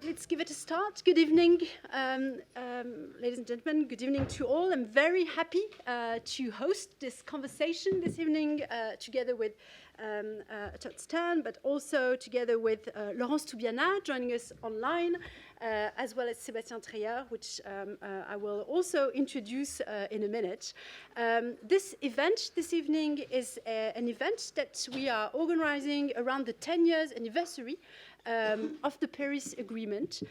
let's give it a start. Good evening, ladies and gentlemen. Good evening to all. I'm very happy to host this conversation this evening together with Todd Stern, but also together with Laurence Tubiana joining us online, as well as Sébastien Treyer, which I will also introduce in a minute. This event this evening is an event that we are organizing around the 10 years anniversary of the Paris Agreement.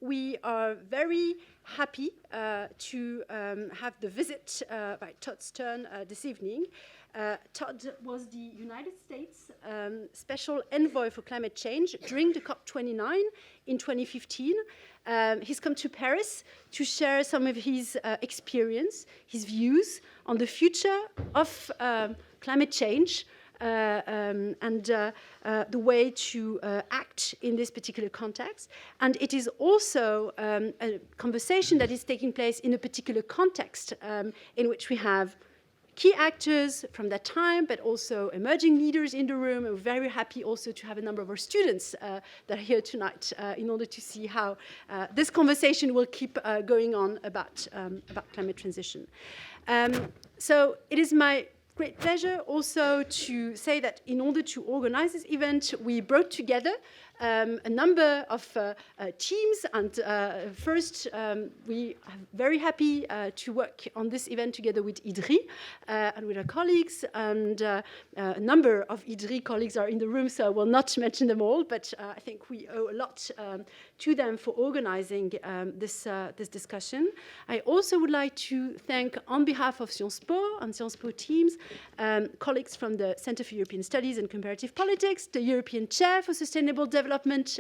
We are very happy to have the visit by Todd Stern this evening. Todd was the United States Special Envoy for Climate Change during the COP29 in 2015. He's come to Paris to share some of his experience, his views on the future of climate change, and the way to act in this particular context. And it is also a conversation that is taking place in a particular context in which we have key actors from that time, but also emerging leaders in the room. And we're very happy also to have a number of our students that are here tonight in order to see how this conversation will keep going on about climate transition. So it is my great pleasure also to say that in order to organize this event, we brought together a number of teams. And first, we are very happy to work on this event together with IDDRI and with our colleagues. And a number of IDDRI colleagues are in the room, so I will not mention them all. But I think we owe a lot to them for organizing this discussion. I also would like to thank, on behalf of SciencesPo and SciencesPo teams, colleagues from the Center for European Studies and Comparative Politics, the European Chair for Sustainable Development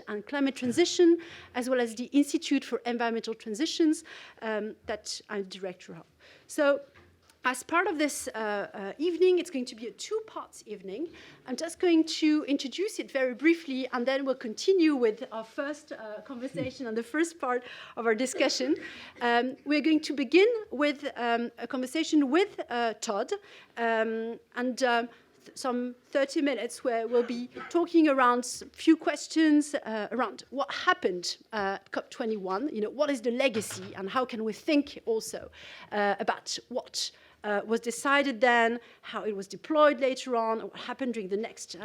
and Climate Transition, as well as the Institute for Environmental Transitions that I'm director of. So as part of this evening, it's going to be a two-part evening. I'm just going to introduce it very briefly, and then we'll continue with our first conversation and the first part of our discussion. We're going to begin with a conversation with Todd, and some 30 minutes where we'll be talking around a few questions around what happened at COP21, what is the legacy, and how can we think also about what was decided then, how it was deployed later on, what happened during the next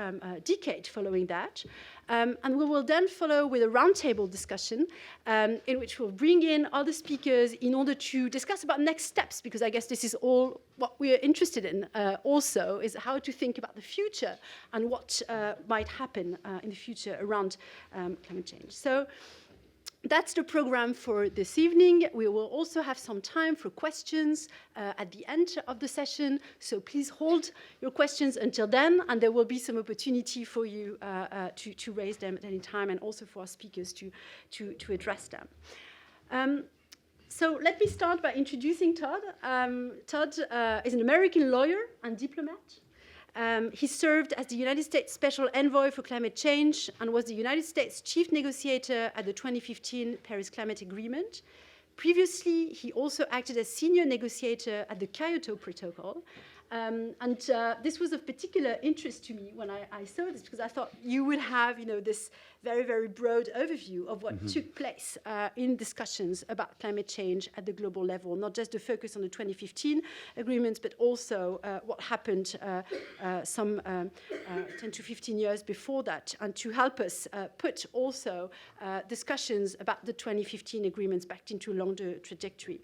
decade following that. And we will then follow with a roundtable discussion in which we'll bring in other speakers in order to discuss about next steps, because I guess this is all what we're interested in also, is how to think about the future and what might happen in the future around climate change. So that's the program for this evening. We will also have some time for questions at the end of the session. So please hold your questions until then, and there will be some opportunity for you to raise them at any time, and also for our speakers to address them. So let me start by introducing Todd. Todd is an American lawyer and diplomat. He served as the United States Special Envoy for Climate Change and was the United States Chief Negotiator at the 2015 Paris Climate Agreement. Previously, he also acted as Senior Negotiator at the Kyoto Protocol. And this was of particular interest to me when I saw this, because I thought you would have this very, very broad overview of what took place in discussions about climate change at the global level, not just the focus on the 2015 agreements, but also what happened some 10 to 15 years before that, and to help us put also discussions about the 2015 agreements back into a longer trajectory.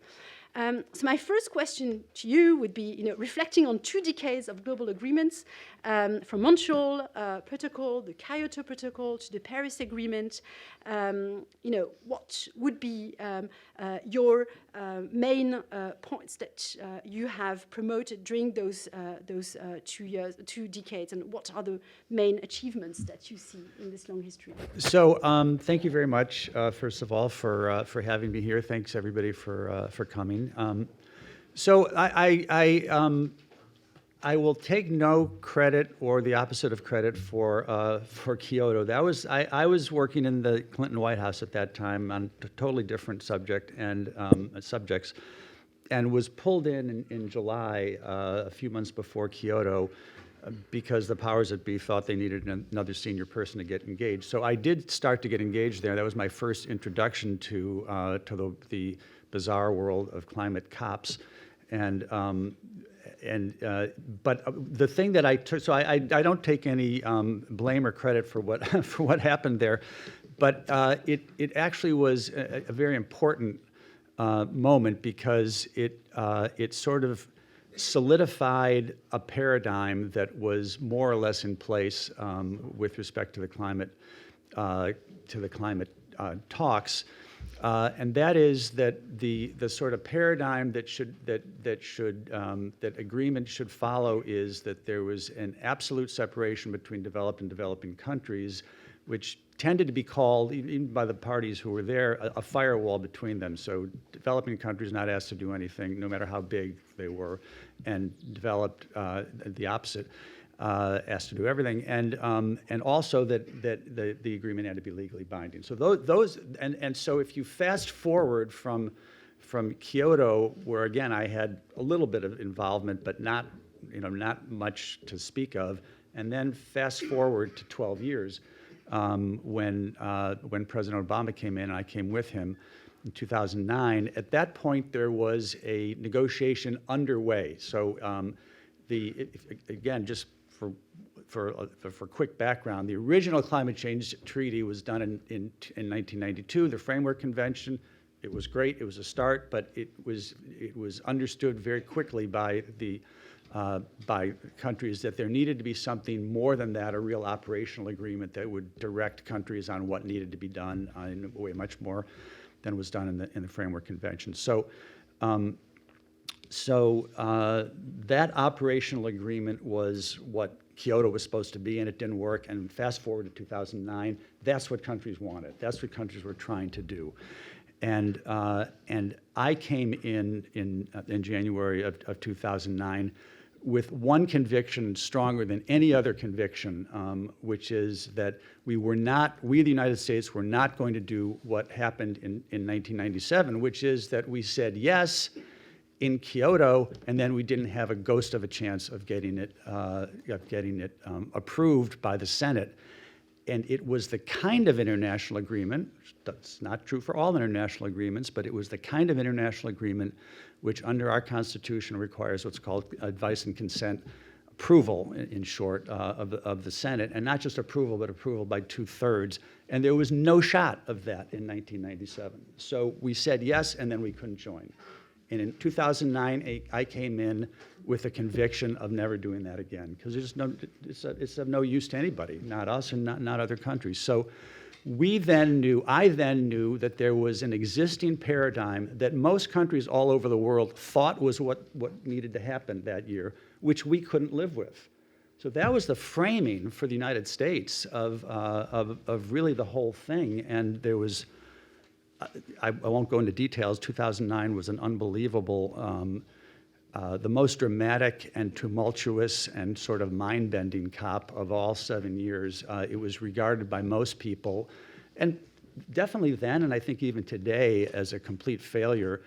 So my first question to you would be, reflecting on 2 decades of global agreements, from Montreal Protocol, the Kyoto Protocol, to the Paris Agreement, what would be your main points that you have promoted during those 2 decades, and what are the main achievements that you see in this long history? So thank you very much, first of all, for having me here. Thanks, everybody, for coming. So I will take no credit or the opposite of credit for Kyoto. I was working in the Clinton White House at that time on a totally different subject and subjects, and was pulled in July, a few months before Kyoto, because the powers that be thought they needed another senior person to get engaged. So I did start to get engaged there. That was my first introduction to the bizarre world of climate COPs. But the thing that I took, so I don't take any blame or credit for what for what happened there, but it actually was a very important moment, because it sort of solidified a paradigm that was more or less in place with respect to the climate talks. And that is that the sort of paradigm that agreement should follow is that there was an absolute separation between developed and developing countries, which tended to be called, even by the parties who were there, a firewall between them. So developing countries not asked to do anything, no matter how big they were, and developed the opposite. Asked to do everything, and also that the agreement had to be legally binding. So so if you fast forward from Kyoto, where again I had a little bit of involvement, but not much to speak of, and then fast forward to 12 years when President Obama came in, and I came with him in 2009. At that point, there was a negotiation underway. So again, just for quick background, the original climate change treaty was done in 1992. The Framework Convention, it was great. It was a start, but it was understood very quickly by countries that there needed to be something more than that, a real operational agreement that would direct countries on what needed to be done in a way much more than was done in the Framework Convention. So that operational agreement was what Kyoto was supposed to be, and it didn't work. And fast forward to 2009, that's what countries wanted. That's what countries were trying to do. And I came in January of 2009 with one conviction stronger than any other conviction, which is that we, the United States, were not going to do what happened in 1997, which is that we said yes in Kyoto, and then we didn't have a ghost of a chance of getting it approved by the Senate. And it was the kind of international agreement, that's not true for all international agreements, but it was the kind of international agreement which under our Constitution requires what's called advice and consent approval, in short, of the Senate, and not just approval, but approval by 2/3. And there was no shot of that in 1997. So we said yes, and then we couldn't join. And in 2009, I came in with a conviction of never doing that again, because it's of no use to anybody, not us and not other countries. So I then knew that there was an existing paradigm that most countries all over the world thought was what needed to happen that year, which we couldn't live with. So that was the framing for the United States of really the whole thing. And there was, I won't go into details. 2009 was an unbelievable, the most dramatic and tumultuous and sort of mind-bending COP of all 7 years. It was regarded by most people, and definitely then, and I think even today, as a complete failure.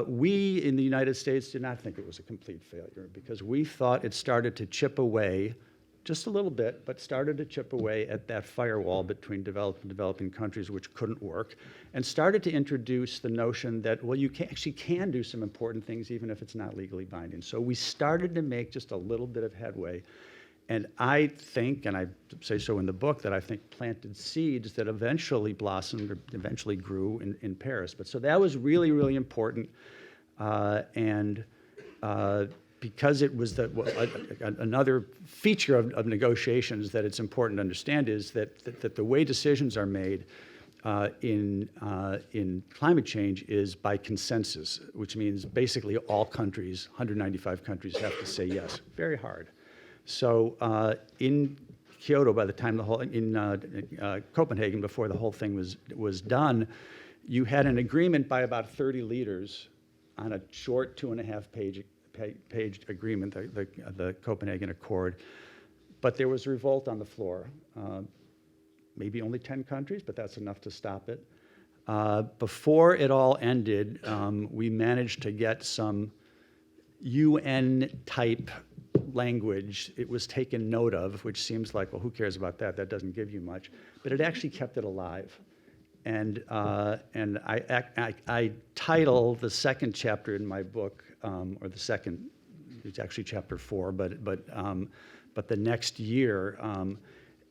We in the United States did not think it was a complete failure, because we thought it started to chip away, just a little bit, but started to chip away at that firewall between developed and developing countries, which couldn't work, and started to introduce the notion that, well, you actually can do some important things even if it's not legally binding. So we started to make just a little bit of headway. And I think, and I say so in the book, that I think planted seeds that eventually blossomed or eventually grew in Paris. But so that was really, really important. Because it was another feature of negotiations that it's important to understand is that the way decisions are made in climate change is by consensus, which means basically all countries, 195 countries, have to say yes. Very hard. So in Kyoto, by the time Copenhagen, before the whole thing was done, you had an agreement by about 30 leaders on a short 2.5-page agreement, the Copenhagen Accord. But there was revolt on the floor. Maybe only 10 countries, but that's enough to stop it. Before it all ended, we managed to get some UN-type language, it was taken note of, which seems like, well, who cares about that? That doesn't give you much. But it actually kept it alive. And I title the second chapter in my book, or the second, it's actually chapter 4, but the next year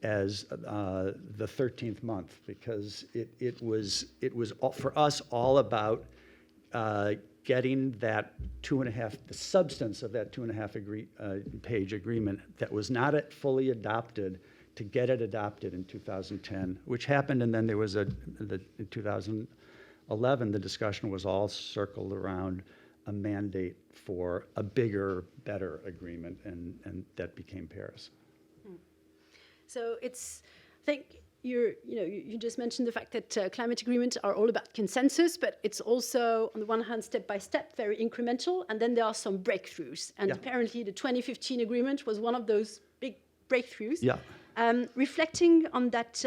as the 13th month, because it was for us all about getting that the substance of that 2.5 page agreement that was not fully adopted, to get it adopted in 2010, which happened, and then there was in 2011, the discussion was all circled around a mandate for a bigger, better agreement, and that became Paris. So it's, I think you just mentioned the fact that climate agreements are all about consensus, but it's also, on the one hand, step by step, very incremental, and then there are some breakthroughs. And apparently the 2015 agreement was one of those big breakthroughs. Yeah. Reflecting on that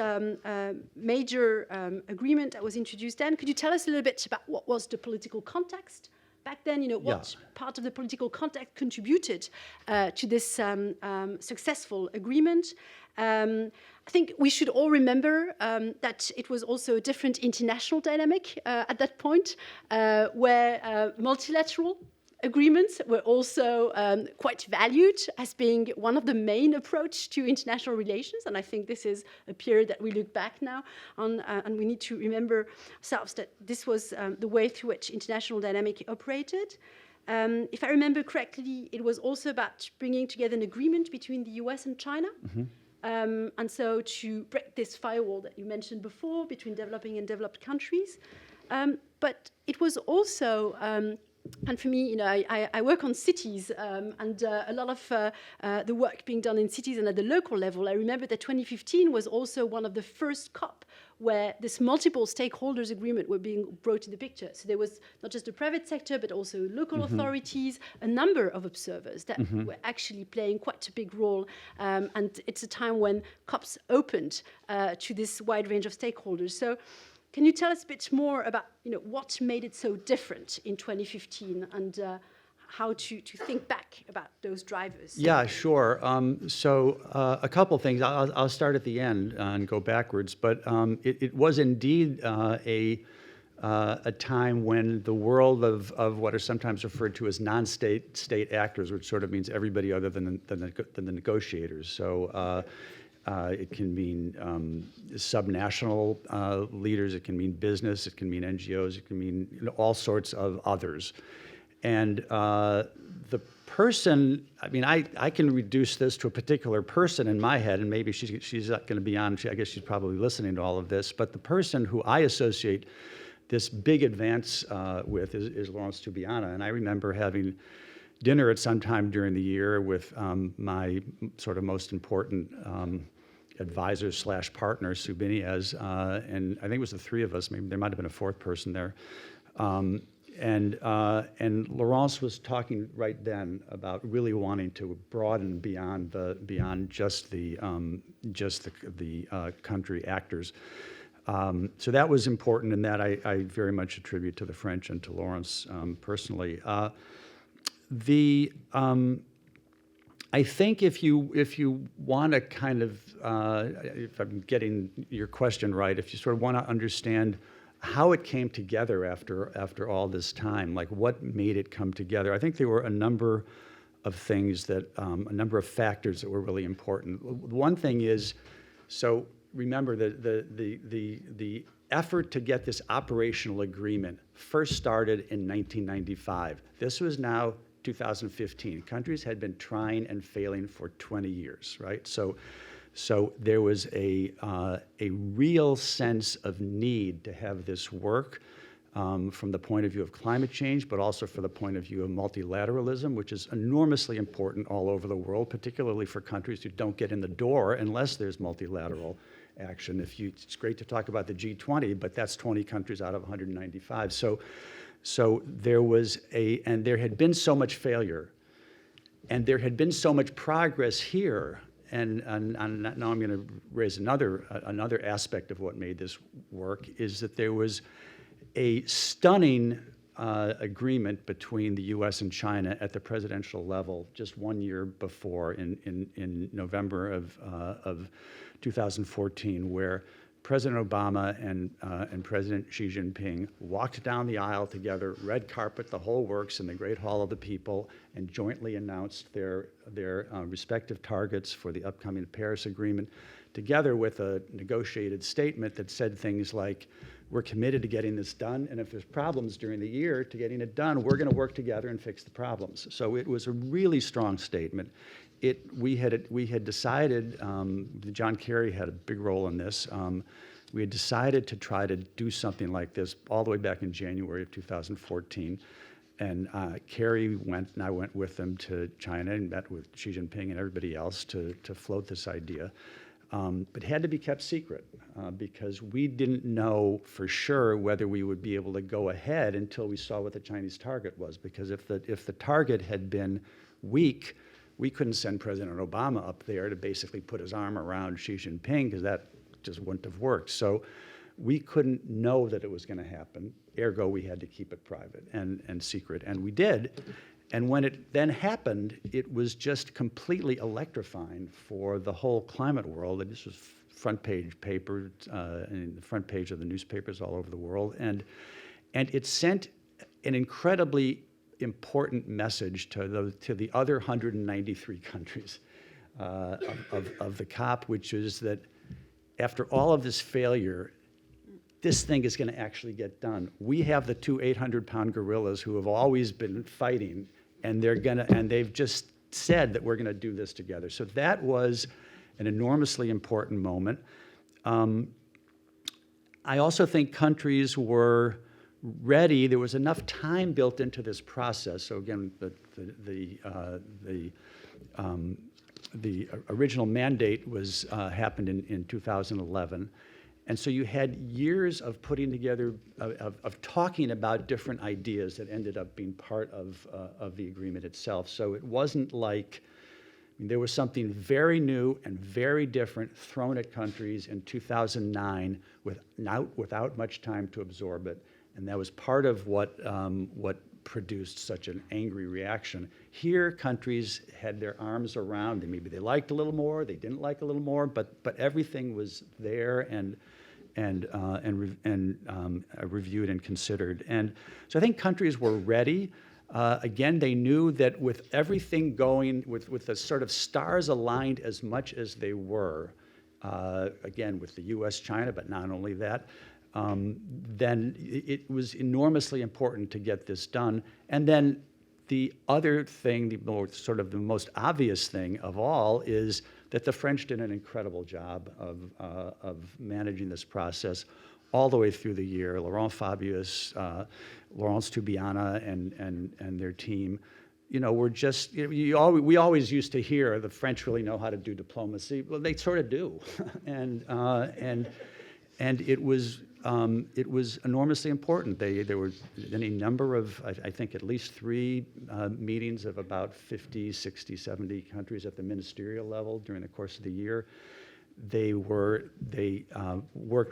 major agreement that was introduced then, could you tell us a little bit about what was the political context back then? What part of the political context contributed to this successful agreement? I think we should all remember that it was also a different international dynamic at that point, where multilateral agreements were also quite valued as being one of the main approach to international relations. And I think this is a period that we look back now on, and we need to remember ourselves that this was the way through which international dynamic operated. If I remember correctly, it was also about bringing together an agreement between the US and China. Mm-hmm. And so to break this firewall that you mentioned before between developing and developed countries. But it was also, and for me, I work on cities, and a lot of the work being done in cities and at the local level. I remember that 2015 was also one of the first COP where this multiple stakeholders agreement were being brought in the picture. So there was not just the private sector, but also local authorities, a number of observers that were actually playing quite a big role. And it's a time when COPs opened to this wide range of stakeholders. So can you tell us a bit more about what made it so different in 2015 and how to think back about those drivers? Yeah, sure. So a couple things. I'll start at the end and go backwards. But it was indeed a time when the world of what are sometimes referred to as non-state actors, which sort of means everybody other than the negotiators. So it can mean subnational leaders, it can mean business, it can mean NGOs, it can mean all sorts of others. And the person, I can reduce this to a particular person in my head, and maybe she's not going to be on, I guess she's probably listening to all of this, but the person who I associate this big advance with is Laurence Tubiana. And I remember having dinner at some time during the year with my sort of most important advisor / partner, Sue Biniaz, and I think it was the three of us. Maybe there might have been a fourth person there. And Laurence was talking right then about really wanting to broaden beyond just the country actors. So that was important, and that I very much attribute to the French and to Laurence personally. I think if you want to kind of, if I'm getting your question right, if you sort of want to understand how it came together after all this time, like what made it come together, I think there were a number of things a number of factors that were really important. One thing is, so remember the effort to get this operational agreement first started in 1995. This was now 2015. Countries had been trying and failing for 20 years, right? So there was a real sense of need to have this work from the point of view of climate change, but also from the point of view of multilateralism, which is enormously important all over the world, particularly for countries who don't get in the door unless there's multilateral action. It's great to talk about the G20, but that's 20 countries out of 195. So there was and there had been so much failure, and there had been so much progress here. And now I'm going to raise another aspect of what made this work, is that there was a stunning agreement between the U.S. and China at the presidential level just 1 year before, in November of 2014, where President Obama and President Xi Jinping walked down the aisle together, red carpet, the whole works, in the Great Hall of the People, and jointly announced their respective targets for the upcoming Paris Agreement, together with a negotiated statement that said things like, we're committed to getting this done, and if there's problems during the year to getting it done, we're going to work together and fix the problems. So it was a really strong statement. We had decided, John Kerry had a big role in this, we had decided to try to do something like this all the way back in January of 2014. And Kerry went, and I went with him to China and met with Xi Jinping and everybody else to float this idea. But it had to be kept secret because we didn't know for sure whether we would be able to go ahead until we saw what the Chinese target was. Because if the target had been weak, we couldn't send President Obama up there to basically put his arm around Xi Jinping, because that just wouldn't have worked. So we couldn't know that it was going to happen. Ergo, we had to keep it private and secret, and we did. And when it then happened, it was just completely electrifying for the whole climate world. And this was front page paper, and the front page of the newspapers all over the world. And it sent an incredibly important message to the other 193 countries of the COP, which is that after all of this failure, this thing is going to actually get done. We have the two 800-pound gorillas who have always been fighting, and they've just said that we're going to do this together. So that was an enormously important moment. I also think countries were ready. There was enough time built into this process. So again, the original mandate was happened in 2011. And so you had years of putting together, of talking about different ideas that ended up being part of the agreement itself. So it wasn't like, there was something very new and very different thrown at countries in 2009 without much time to absorb it. And that was part of what produced such an angry reaction. Here, countries had their arms around, and maybe they liked a little more, they didn't like a little more, but everything was there and reviewed and considered. And so I think countries were ready. Again, they knew that with everything going, with the sort of stars aligned as much as they were, again, with the US, China, but not only that, then it was enormously important to get this done. And then the other thing, the most obvious thing of all, is that the French did an incredible job of managing this process all the way through the year. Laurent Fabius, Laurence Tubiana, and their team, were just, we always used to hear the French really know how to do diplomacy. Well, they sort of do, and it was enormously important. There were any number of, I think, at least 3 meetings of about 50, 60, 70 countries at the ministerial level during the course of the year. They worked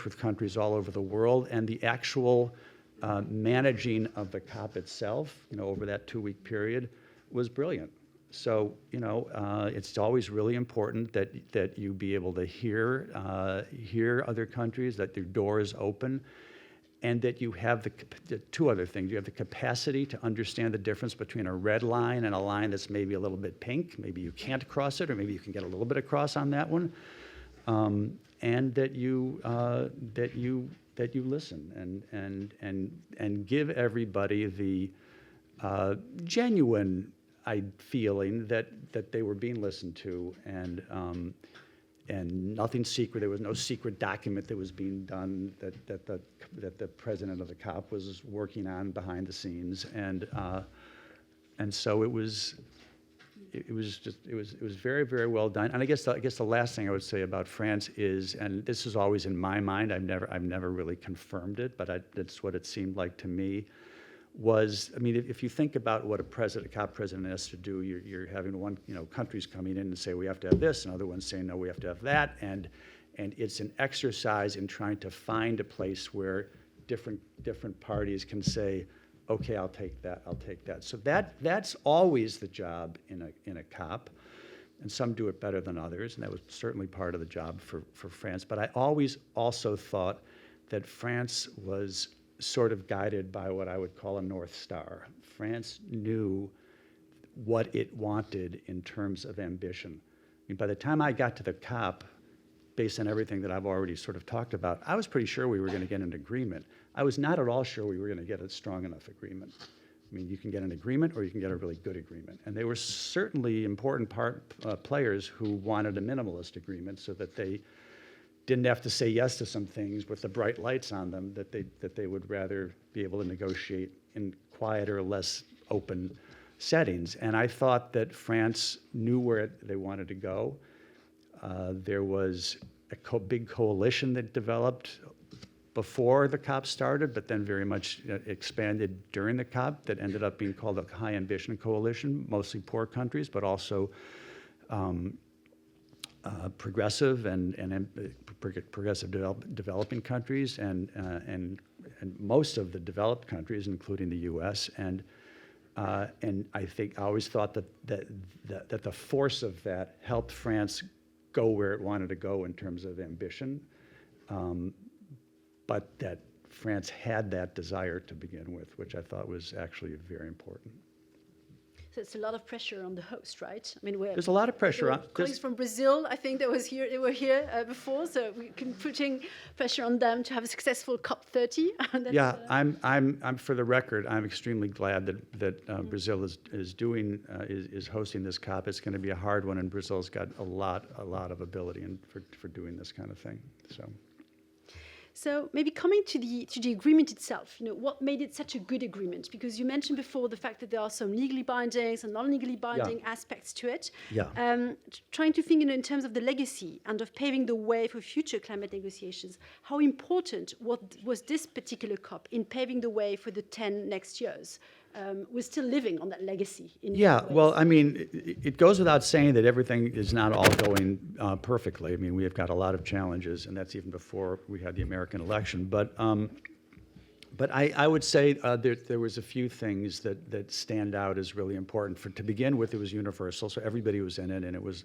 with countries all over the world, and the actual managing of the COP itself, over that 2-week period, was brilliant. So, it's always really important that you be able to hear other countries, that their door is open, and that you have the 2 other things. You have the capacity to understand the difference between a red line and a line that's maybe a little bit pink. Maybe you can't cross it, or maybe you can get a little bit across on that one, and that you listen and give everybody the genuine feeling that they were being listened to, and nothing secret. There was no secret document that was being done that the president of the COP was working on behind the scenes, and so it was very, very well done. And I guess the last thing I would say about France is, and this is always in my mind, I've never really confirmed it, but that's what it seemed like to me, was, if you think about what a COP president has to do, you're having countries coming in and say, we have to have this, and other ones saying, no, we have to have that, and it's an exercise in trying to find a place where different parties can say, okay, I'll take that, I'll take that. So that's always the job in a COP, and some do it better than others, and that was certainly part of the job for France. But I always also thought that France was sort of guided by what I would call a North Star. France knew what it wanted in terms of ambition. I mean, by the time I got to the COP, based on everything that I've already sort of talked about, I was pretty sure we were going to get an agreement. I was not at all sure we were going to get a strong enough agreement. I mean, you can get an agreement or you can get a really good agreement. And they were certainly important players who wanted a minimalist agreement so that they didn't have to say yes to some things with the bright lights on them, that they would rather be able to negotiate in quieter, less open settings. And I thought that France knew where they wanted to go. There was a big coalition that developed before the COP started, but then very much expanded during the COP, that ended up being called a High Ambition Coalition, mostly poor countries, but also progressive and progressive developing countries, and most of the developed countries, including the U.S. And I think I always thought that the force of that helped France go where it wanted to go in terms of ambition, but that France had that desire to begin with, which I thought was actually very important. So it's a lot of pressure on the host, right? I mean, there's a lot of pressure on colleagues from Brazil. I think they were here before, so we can putting pressure on them to have a successful COP30. Yeah, I'm for the record, I'm extremely glad that Brazil is hosting this COP. It's going to be a hard one, and Brazil's got a lot of ability for doing this kind of thing. So maybe coming to the agreement itself, what made it such a good agreement? Because you mentioned before the fact that there are some legally binding, some non-legally binding aspects to it. Yeah. Trying to think, in terms of the legacy and of paving the way for future climate negotiations, how important was this particular COP in paving the way for the 10 next years? We're still living on that legacy. Well, I mean, it goes without saying that everything is not all going perfectly. I mean, we have got a lot of challenges, and that's even before we had the American election. But I would say there was a few things that stand out as really important. To begin with, it was universal, so everybody was in it, and it was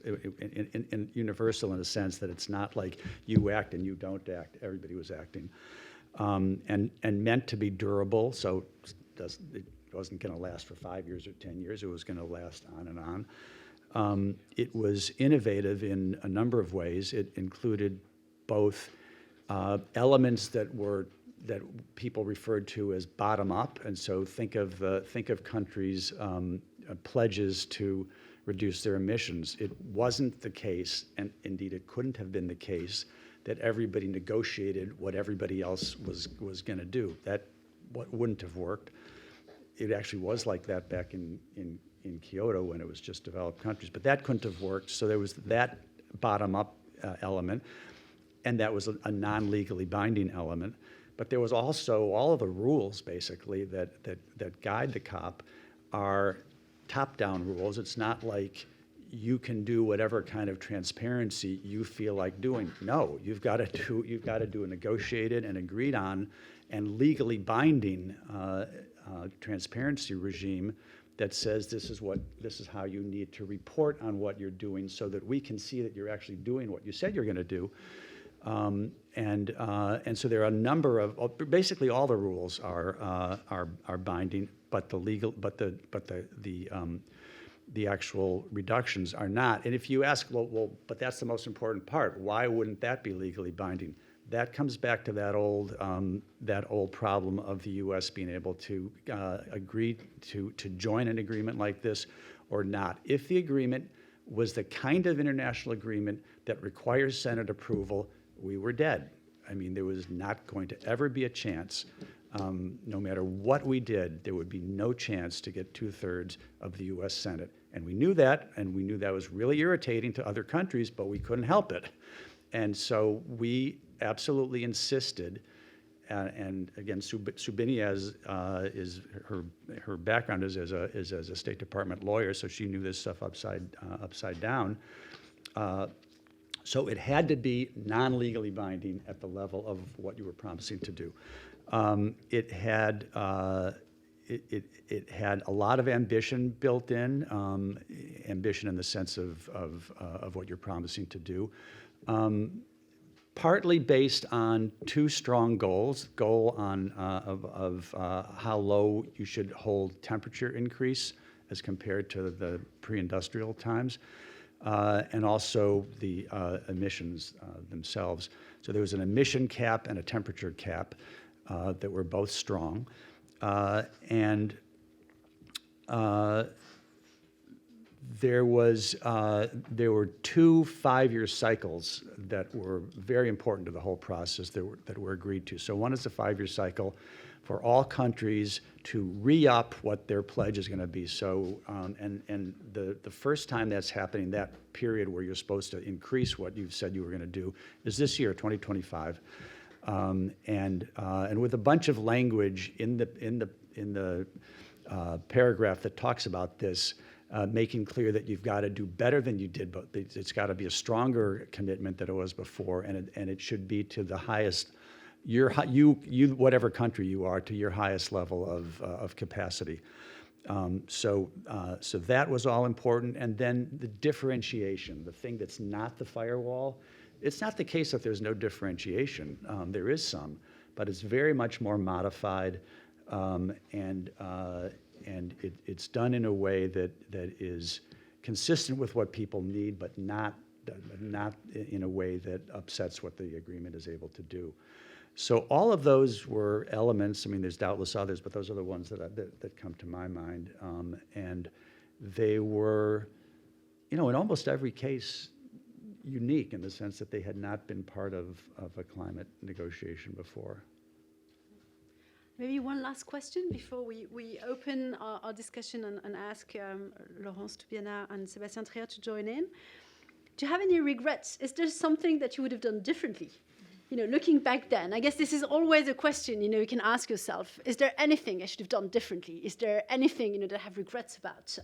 universal in the sense that it's not like you act and you don't act. Everybody was acting, and meant to be durable. So it wasn't going to last for 5 years or 10 years. It was going to last on and on. It was innovative in a number of ways. It included both elements that people referred to as bottom up, and so think of countries' pledges to reduce their emissions. It wasn't the case, and indeed it couldn't have been the case, that everybody negotiated what everybody else was going to do. That wouldn't have worked. It actually was like that back in Kyoto when it was just developed countries, but that couldn't have worked. So there was that bottom-up element, and that was a non-legally binding element. But there was also all of the rules, basically, that guide the COP are top-down rules. It's not like you can do whatever kind of transparency you feel like doing. No, you've got to do a negotiated and agreed on and legally binding transparency regime that says this is how you need to report on what you're doing, so that we can see that you're actually doing what you said you're going to do. And so there are a number of basically all the rules are binding, but the actual reductions are not. And if you ask, well, but that's the most important part. Why wouldn't that be legally binding? That comes back to that old problem of the U.S. being able to agree to join an agreement like this or not. If the agreement was the kind of international agreement that requires Senate approval, we were dead. I mean, there was not going to ever be a chance. No matter what we did, there would be no chance to get 2/3 of the U.S. Senate. And we knew that, and we knew that was really irritating to other countries, but we couldn't help it. And so we absolutely insisted, and again, Tubiana is her background is as a State Department lawyer, so she knew this stuff upside down. So it had to be non-legally binding at the level of what you were promising to do. it had a lot of ambition built in, ambition in the sense of what you're promising to do. Partly based on two strong goals: goal on of how low you should hold temperature increase as compared to the pre-industrial times, and also the emissions themselves. So there was an emission cap and a temperature cap that were both strong, and there were two 5-year cycles that were very important to the whole process that were agreed to. So one is a 5-year cycle for all countries to re-up what their pledge is going to be. So and the first time that's happening, that period where you're supposed to increase what you've said you were going to do, is this year, 2025, and with a bunch of language in the paragraph that talks about this. Making clear that you've got to do better than you did, but it's got to be a stronger commitment than it was before, and it should be to the highest, you whatever country you are, to your highest level of capacity. So that was all important, and then the differentiation, the thing that's not the firewall. It's not the case that there's no differentiation. There is some, but it's very much more modified, and it's done in a way that is consistent with what people need, but not in a way that upsets what the agreement is able to do. So all of those were elements. I mean, there's doubtless others, but those are the ones that come to my mind. And they were, in almost every case, unique in the sense that they had not been part of a climate negotiation before. Maybe one last question before we open our discussion and ask Laurence Tubiana and Sébastien Treyer to join in. Do you have any regrets? Is there something that you would have done differently? Looking back then, I guess this is always a question, you can ask yourself, is there anything I should have done differently? Is there anything, that I have regrets about?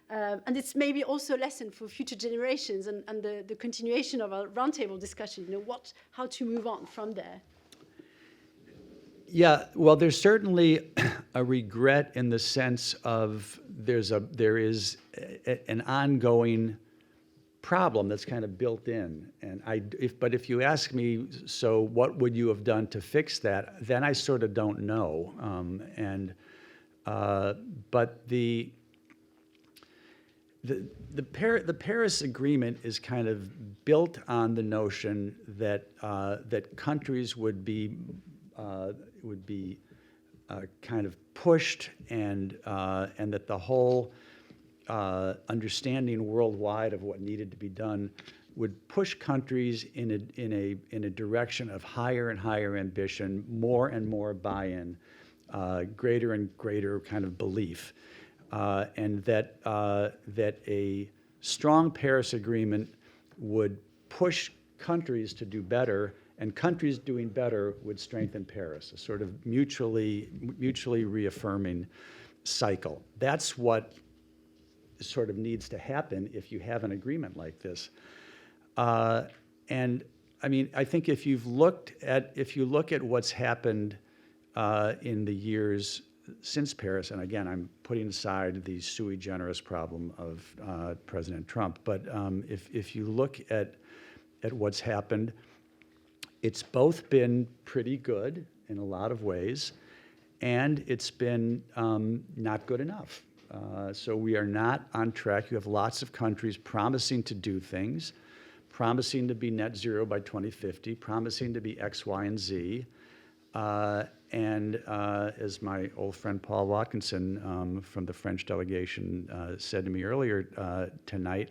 And it's maybe also a lesson for future generations and the continuation of our roundtable discussion, how to move on from there. Yeah, well, there's certainly a regret in the sense of there is an ongoing problem that's kind of built in, and but if you ask me, so what would you have done to fix that? Then I sort of don't know, but the Paris Agreement is kind of built on the notion that that countries would be kind of pushed, and that the whole understanding worldwide of what needed to be done would push countries in a direction of higher and higher ambition, more and more buy-in, greater and greater kind of belief, and that a strong Paris Agreement would push countries to do better, and countries doing better would strengthen Paris, a sort of mutually reaffirming cycle. That's what sort of needs to happen if you have an agreement like this. And I mean, I think if you look at what's happened in the years since Paris, and again, I'm putting aside the sui generis problem of President Trump, but if you look at what's happened, it's both been pretty good in a lot of ways, and it's been not good enough. So we are not on track. You have lots of countries promising to do things, promising to be net zero by 2050, promising to be X, Y, and Z. And as my old friend Paul Watkinson from the French delegation said to me earlier tonight,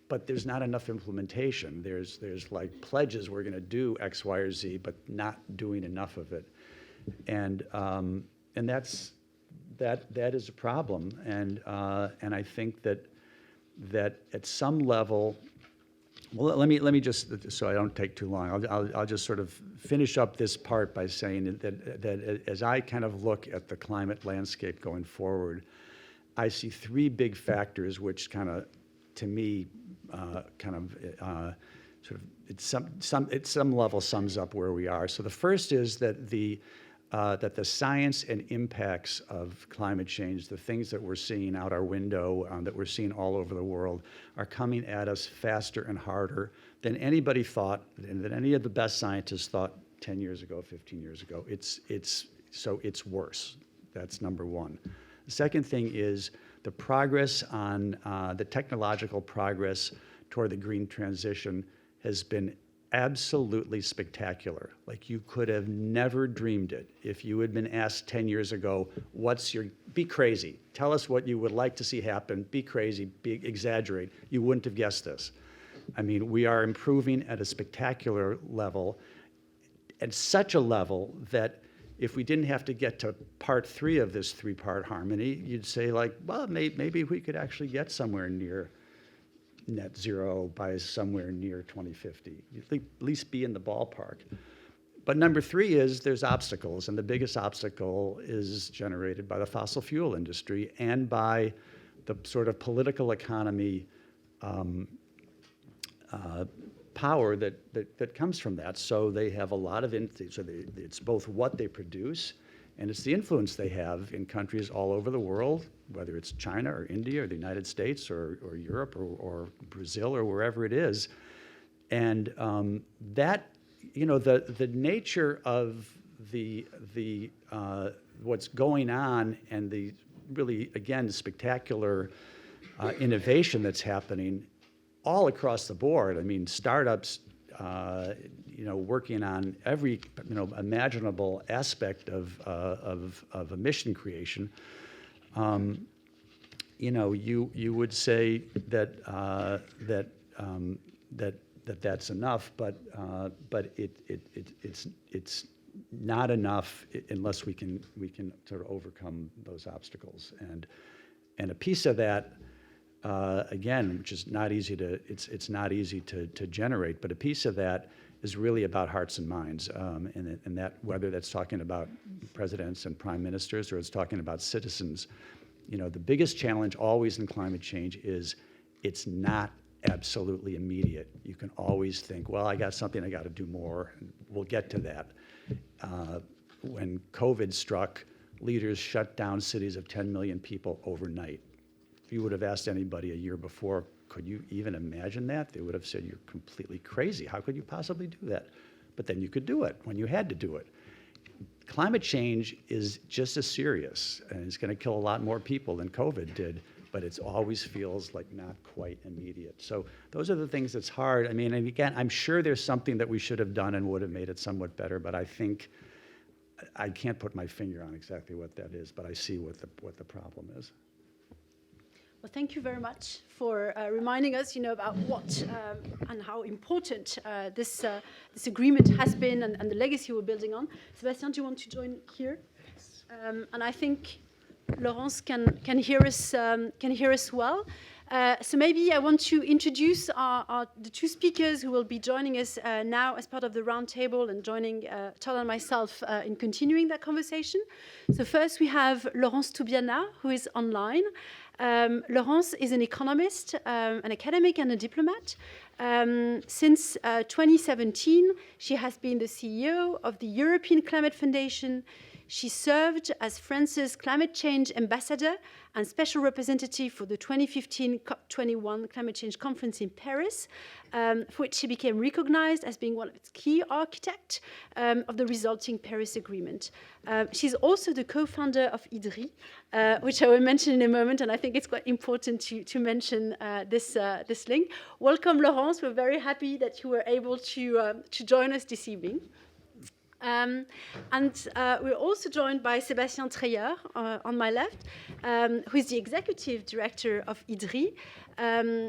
but there's not enough implementation. There's like pledges, we're going to do X, Y, or Z, but not doing enough of it. And that is a problem. And I think that at some level, well, let me just, so I don't take too long, I'll just sort of finish up this part by saying that as I kind of look at the climate landscape going forward, I see three big factors which kind of, to me, sort of at some level sums up where we are. So the first is that the that the science and impacts of climate change, the things that we're seeing out our window, that we're seeing all over the world, are coming at us faster and harder than anybody thought, and than any of the best scientists thought 10 years ago, 15 years ago. So it's worse. That's number one. The second thing is the progress on the technological progress toward the green transition has been absolutely spectacular. Like, you could have never dreamed it. If you had been asked 10 years ago, be crazy, tell us what you would like to see happen, be crazy, exaggerate, you wouldn't have guessed this. I mean, we are improving at a spectacular level, at such a level that if we didn't have to get to part 3 of this 3-part harmony, you'd say, like, well, maybe we could actually get somewhere near net zero by somewhere near 2050. You'd at least be in the ballpark. But number 3 is there's obstacles, and the biggest obstacle is generated by the fossil fuel industry and by the sort of political economy power that comes from that. So they have a lot of it's both what they produce and it's the influence they have in countries all over the world, whether it's China or India or the United States or Europe or Brazil or wherever it is. And that, the nature of the what's going on and the really, again, spectacular innovation that's happening all across the board. I mean, startups, working on every, imaginable aspect of emission creation. You would say that that's enough, but it's not enough unless we can sort of overcome those obstacles. And a piece of that, again, which is not easy it's not easy to generate, but a piece of that is really about hearts and minds, and that, whether that's talking about presidents and prime ministers or it's talking about citizens. The biggest challenge always in climate change is it's not absolutely immediate. You can always think, well, I got something, I got to do more. We'll get to that. When COVID struck, leaders shut down cities of 10 million people overnight. If you would have asked anybody a year before, could you even imagine that? They would have said, you're completely crazy. How could you possibly do that? But then you could do it when you had to do it. Climate change is just as serious, and it's going to kill a lot more people than COVID did, but it always feels like not quite immediate. So those are the things that's hard. I mean, and again, I'm sure there's something that we should have done and would have made it somewhat better, but I think I can't put my finger on exactly what that is, but I see what the problem is. Well, thank you very much for reminding us, about what and how important this agreement has been and the legacy we're building on. Sébastien, do you want to join here? Yes. And I think Laurence can hear us well. So maybe I want to introduce the 2 speakers who will be joining us now as part of the roundtable and joining Todd and myself in continuing that conversation. So first we have Laurence Tubiana, who is online. Laurence is an economist, an academic, and a diplomat. Since 2017, she has been the CEO of the European Climate Foundation. She served as France's climate change ambassador and special representative for the 2015 COP21 climate change conference in Paris, for which she became recognized as being one of its key architects of the resulting Paris Agreement. She's also the co-founder of IDDRI, which I will mention in a moment, and I think it's quite important to mention this link. Welcome, Laurence. We're very happy that you were able to join us this evening. And we're also joined by Sébastien Treyer on my left, who is the executive director of IDDRI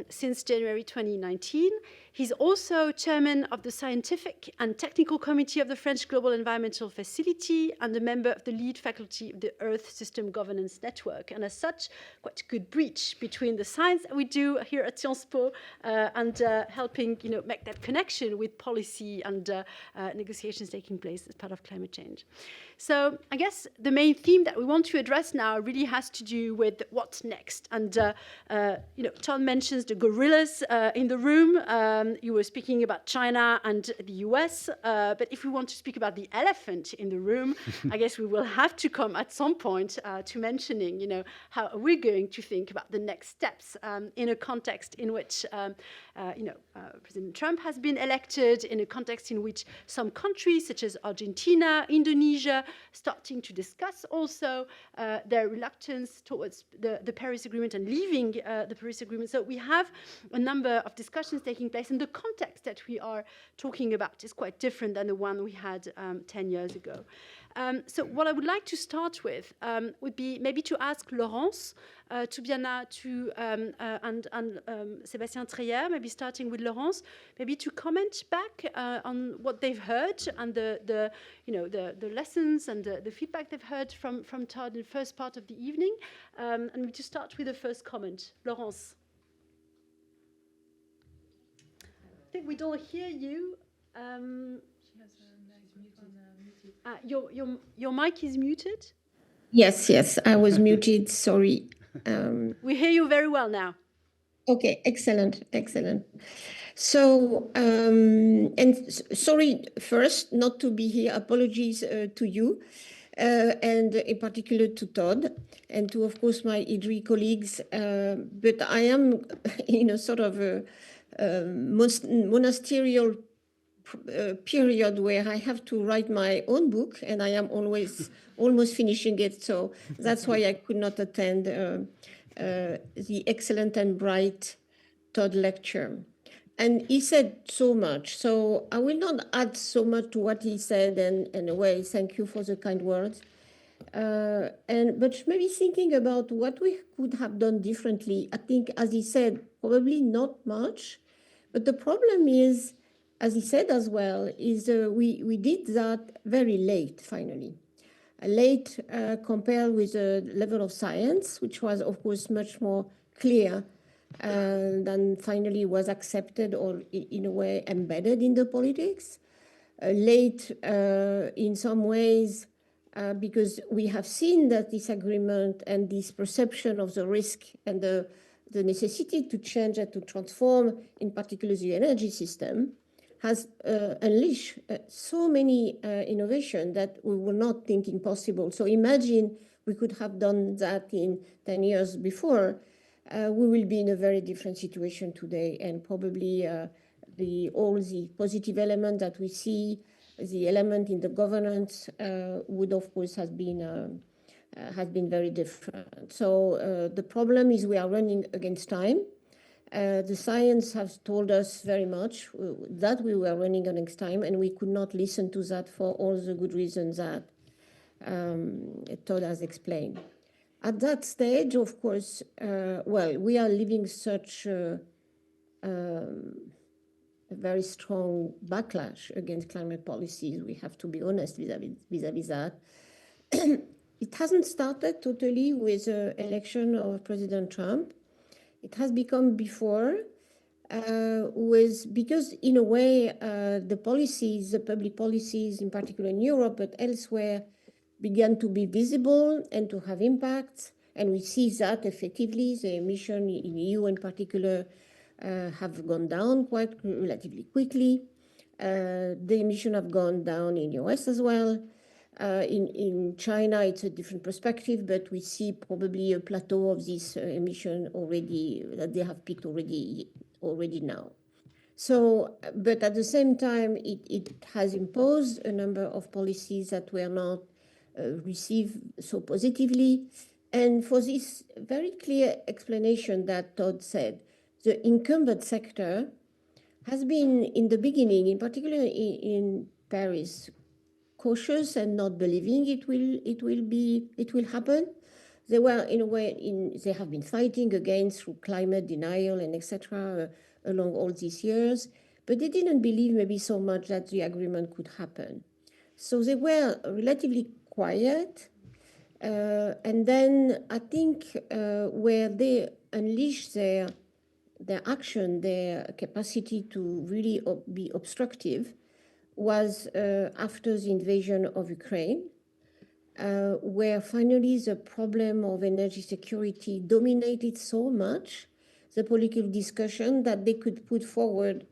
since January 2019. He's also chairman of the scientific and technical committee of the French Global Environmental Facility and a member of the lead faculty of the Earth System Governance Network. And as such, quite a good bridge between the science that we do here at SciencesPo and helping make that connection with policy and negotiations taking place as part of climate change. So I guess the main theme that we want to address now really has to do with what's next. And Todd Charles mentions the gorillas in the room. You were speaking about China and the US, but if we want to speak about the elephant in the room, I guess we will have to come at some point to mentioning, how are we going to think about the next steps in a context in which, President Trump has been elected, in a context in which some countries such as Argentina, Indonesia, starting to discuss also their reluctance towards the Paris Agreement and leaving the Paris Agreement. So we have a number of discussions taking place, and the context that we are talking about is quite different than the one we had 10 years ago. So what I would like to start with would be maybe to ask Laurence Tubiana and Sébastien Treyer, maybe starting with Laurence, maybe to comment back on what they've heard and the lessons and the feedback they've heard from Todd in the first part of the evening. And to start with the first comment, Laurence. I think we don't hear you. Your mic is muted? Yes, I was muted, sorry. We hear you very well now. Okay, excellent. So, sorry first not to be here, apologies to you, and in particular to Todd, and to, of course, my IDDRI colleagues, but I am in a sort of a monasterial period where I have to write my own book, and I am always almost finishing it. So that's why I could not attend the excellent and bright Todd lecture. And he said so much. So I will not add so much to what he said, and in a way, thank you for the kind words. But maybe thinking about what we could have done differently, I think, as he said, probably not much. But the problem is, as he said as well, is we did that very late, finally. Late compared with the level of science, which was, of course, much more clear than finally was accepted or, in a way, embedded in the politics. Late in some ways, because we have seen that this agreement and this perception of the risk and the necessity to change and to transform, in particular, the energy system, has unleashed so many innovations that we were not thinking possible. So imagine we could have done that in 10 years before. We will be in a very different situation today, and probably all the positive elements that we see, the element in the governance would, of course, has been very different. So the problem is we are running against time. The science has told us very much that we were running against time, and we could not listen to that for all the good reasons that Todd has explained. At that stage, of course, we are living such a very strong backlash against climate policies. We have to be honest vis-a-vis that. It hasn't started totally with the election of President Trump. It has become before, because in a way, the policies, the public policies, in particular in Europe, but elsewhere, began to be visible and to have impacts. And we see that effectively, the emission in the EU in particular have gone down quite relatively quickly. The emission have gone down in the US as well. In China, it's a different perspective, but we see probably a plateau of this emission already, that they have peaked already now. So, but at the same time, it has imposed a number of policies that were not received so positively. And for this very clear explanation that Todd said, the incumbent sector has been, in the beginning, in particular in Paris, cautious and not believing it will happen. They were, in a way, they have been fighting against through climate denial and etc. Along all these years, but they didn't believe maybe so much that the agreement could happen. So they were relatively quiet, and then I think where they unleashed their action, their capacity to really be obstructive, was after the invasion of Ukraine, where finally the problem of energy security dominated so much the political discussion, that they could put forward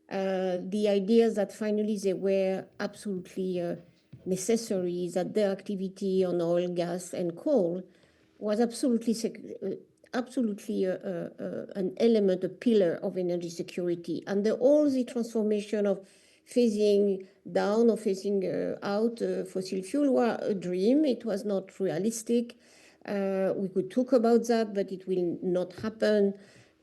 the ideas that finally they were absolutely necessary, that their activity on oil, gas, and coal was absolutely an element, a pillar of energy security. And all the transformation of phasing down or phasing out fossil fuel were a dream. It was not realistic. We could talk about that, but it will not happen.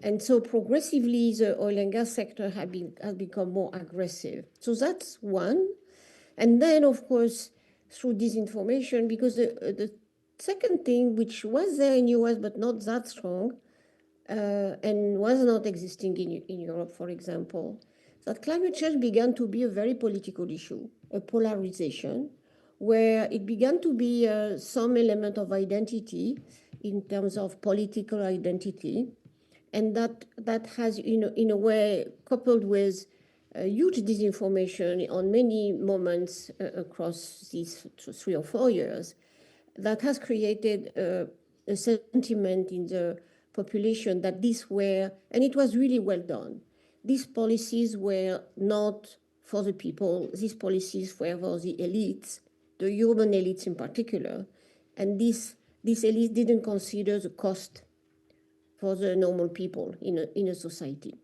And so progressively, the oil and gas sector has become more aggressive. So that's one. And then, of course, through disinformation, because the second thing, which was there in the US but not that strong, and was not existing in Europe, for example, that climate change began to be a very political issue, a polarization, where it began to be some element of identity in terms of political identity. And that has, in a way, coupled with huge disinformation on many moments across these 3 or 4 years, that has created a sentiment in the population that these were, and it was really well done, these policies were not for the people, these policies were for the elites, the urban elites in particular, and these elites didn't consider the cost for the normal people in a society.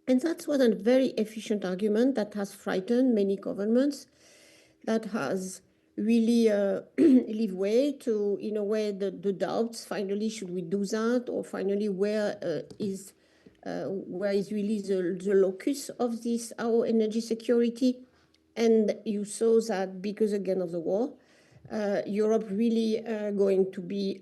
And that was a very efficient argument that has frightened many governments, that has really leave way to, in a way, the doubts, finally, should we do that? Or finally, where is really the locus of this, our energy security? And you saw that because, again, of the war, Europe really going to be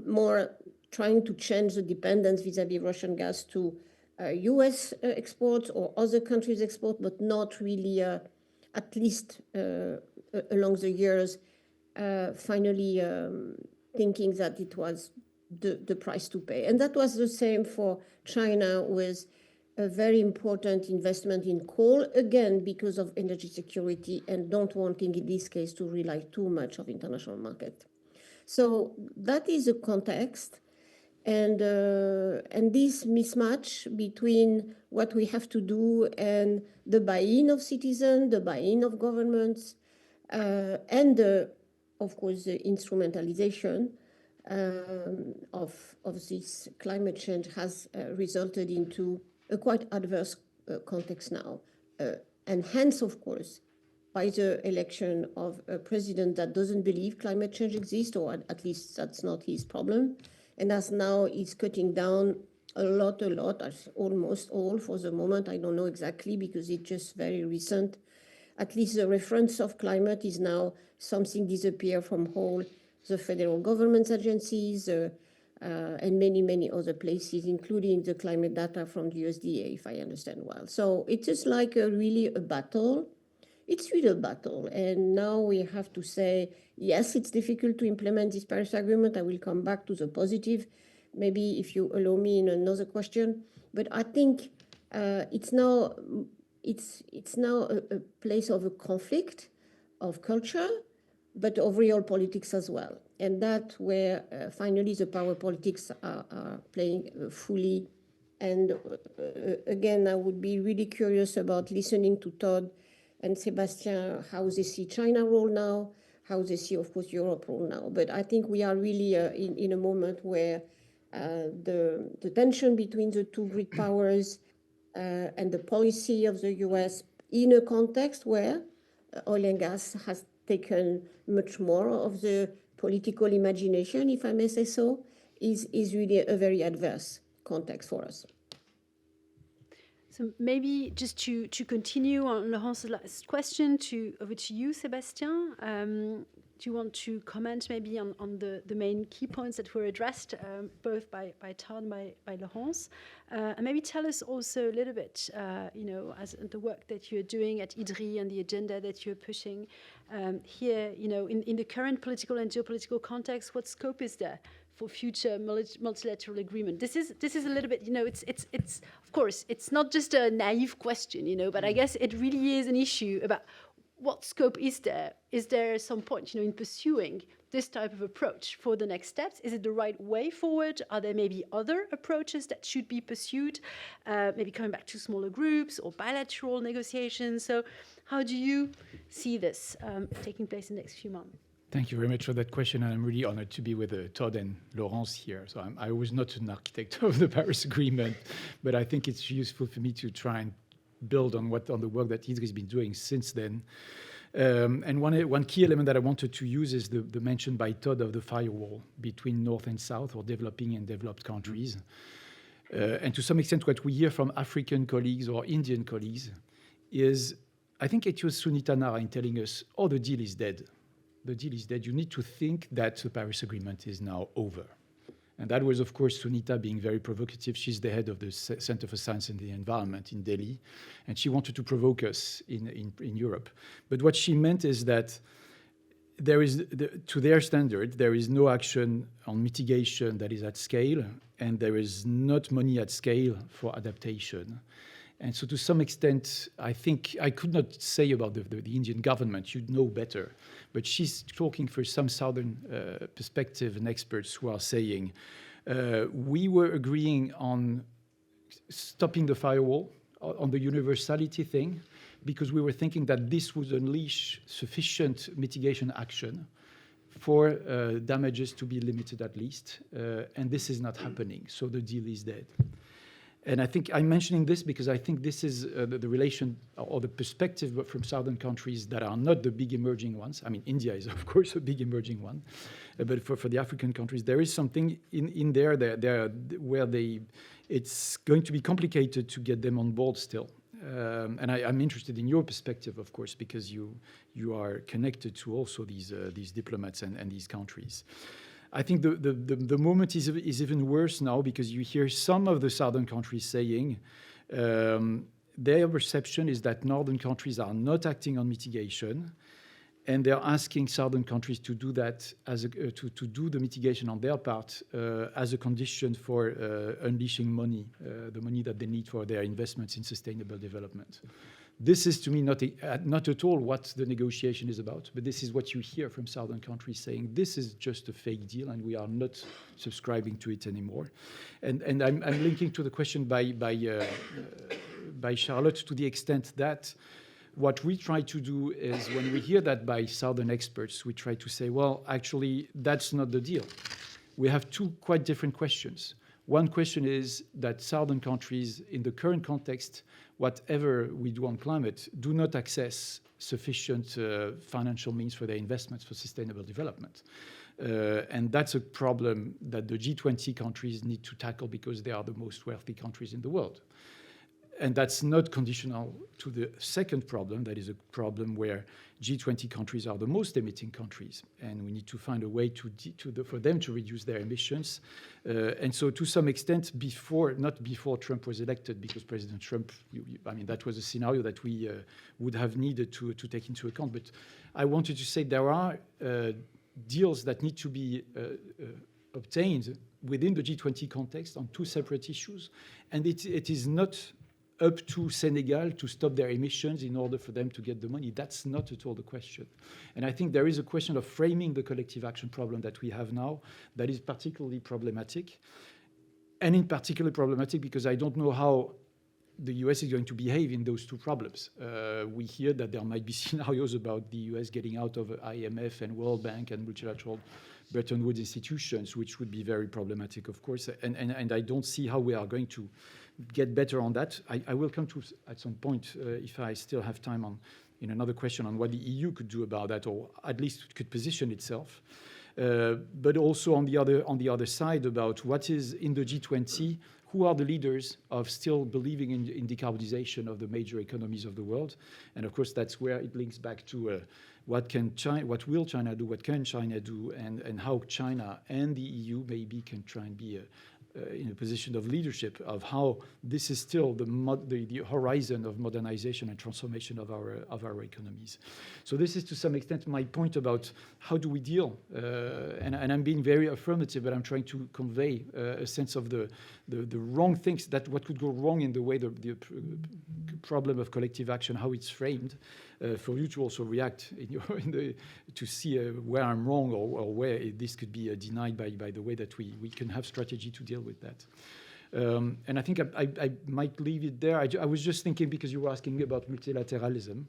more trying to change the dependence vis-à-vis Russian gas to US exports or other countries' exports, but not really, at least along the years, finally thinking that it was the price to pay. And that was the same for China, with a very important investment in coal, again, because of energy security and not wanting, in this case, to rely too much on international market. So that is the context. And this mismatch between what we have to do and the buy-in of citizens, the buy-in of governments, and of course the instrumentalization of this climate change has resulted into a quite adverse context now. And hence, of course, by the election of a president that doesn't believe climate change exists, or at least that's not his problem, and as now is cutting down a lot, almost all for the moment. I don't know exactly because it's just very recent. At least the reference of climate is now something disappear from all the federal government agencies and many other places, including the climate data from the USDA, if I understand well. So it is like really a battle. It's really a battle. And now we have to say, yes, it's difficult to implement this Paris Agreement. I will come back to the positive, maybe if you allow me in another question. But I think it's now a place of a conflict of culture, but of real politics as well. And that's where finally the power politics are playing fully. And again, I would be really curious about listening to Todd and Sébastien, how they see China role now, how they see, of course, Europe role now. But I think we are really in a moment where the tension between the two great powers and the policy of the US, in a context where oil and gas has taken much more of the political imagination, if I may say so, is really a very adverse context for us. So maybe just to continue on Laurence's last question, over to you, Sébastien. Do you want to comment maybe on the main key points that were addressed, both by Todd and by Laurence? And maybe tell us also a little bit, as the work that you're doing at IDDRI and the agenda that you're pushing here, in the current political and geopolitical context, what scope is there for future multilateral agreement? This is a little bit, it's of course, it's not just a naive question, but I guess it really is an issue about what scope is there? Is there some point, in pursuing this type of approach for the next steps? Is it the right way forward? Are there maybe other approaches that should be pursued? Maybe coming back to smaller groups or bilateral negotiations. So how do you see this taking place in the next few months? Thank you very much for that question. I'm really honored to be with Todd and Laurence here. So I was not an architect of the Paris Agreement, but I think it's useful for me to try and build on the work that IDDRI has been doing since then. And one key element that I wanted to use is the mention by Todd of the firewall between North and South, or developing and developed countries. And to some extent, what we hear from African colleagues or Indian colleagues is, I think it was Sunita Narayan telling us, oh, the deal is dead. The deal is dead. You need to think that the Paris Agreement is now over. And that was, of course, Sunita being very provocative. She's the head of the Center for Science and the Environment in Delhi, and she wanted to provoke us in Europe. But what she meant is that there is, to their standard, there is no action on mitigation that is at scale, and there is not money at scale for adaptation. And so to some extent, I think I could not say about the Indian government, you'd know better, but she's talking for some Southern perspective and experts who are saying, we were agreeing on stopping the firewall, on the universality thing, because we were thinking that this would unleash sufficient mitigation action for damages to be limited at least, and this is not happening, so the deal is dead. And I think I'm mentioning this because I think this is the relation or the perspective from Southern countries that are not the big emerging ones. I mean, India is, of course, a big emerging one. But for the African countries, there is something in there where it's going to be complicated to get them on board still. And I'm interested in your perspective, of course, because you are connected to also these diplomats and these countries. I think the moment is even worse now because you hear some of the southern countries saying their perception is that northern countries are not acting on mitigation, and they're asking southern countries to do that to do the mitigation on their part as a condition for unleashing money, the money that they need for their investments in sustainable development. This is, to me, not at all what the negotiation is about, but this is what you hear from southern countries saying, this is just a fake deal and we are not subscribing to it anymore. And I'm linking to the question by Charlotte to the extent that what we try to do is when we hear that by southern experts, we try to say, well, actually, that's not the deal. We have two quite different questions. One question is that southern countries, in the current context, whatever we do on climate, do not access sufficient financial means for their investments for sustainable development. And that's a problem that the G20 countries need to tackle because they are the most wealthy countries in the world. And that's not conditional to the second problem, that is a problem where G20 countries are the most emitting countries, and we need to find a way for them to reduce their emissions. And so to some extent, not before Trump was elected, because President Trump, I mean, that was a scenario that we would have needed to take into account. But I wanted to say there are deals that need to be obtained within the G20 context on two separate issues, and it is not up to Senegal to stop their emissions in order for them to get the money. That's not at all the question. And I think there is a question of framing the collective action problem that we have now that is particularly problematic. And in particular problematic because I don't know how the US is going to behave in those two problems. We hear that there might be scenarios about the US getting out of IMF and World Bank and multilateral Bretton Woods institutions, which would be very problematic, of course. And I don't see how we are going to get better on that. I will come to, at some point, if I still have time, in another question on what the EU could do about that, or at least could position itself. But also on the other side about what is in the G20, who are the leaders of still believing in decarbonization of the major economies of the world. And of course, that's where it links back to what will China do, what can China do, and how China and the EU maybe can try and be in a position of leadership of how this is still the horizon of modernization and transformation of our economies. So this is to some extent my point about how do we deal, and I'm being very affirmative, but I'm trying to convey a sense of the wrong things, that what could go wrong in the way the problem of collective action, how it's framed, for you to also react to see where I'm wrong or where this could be denied by the way that we can have strategy to deal with that. And I think I might leave it there. I was just thinking, because you were asking me about multilateralism.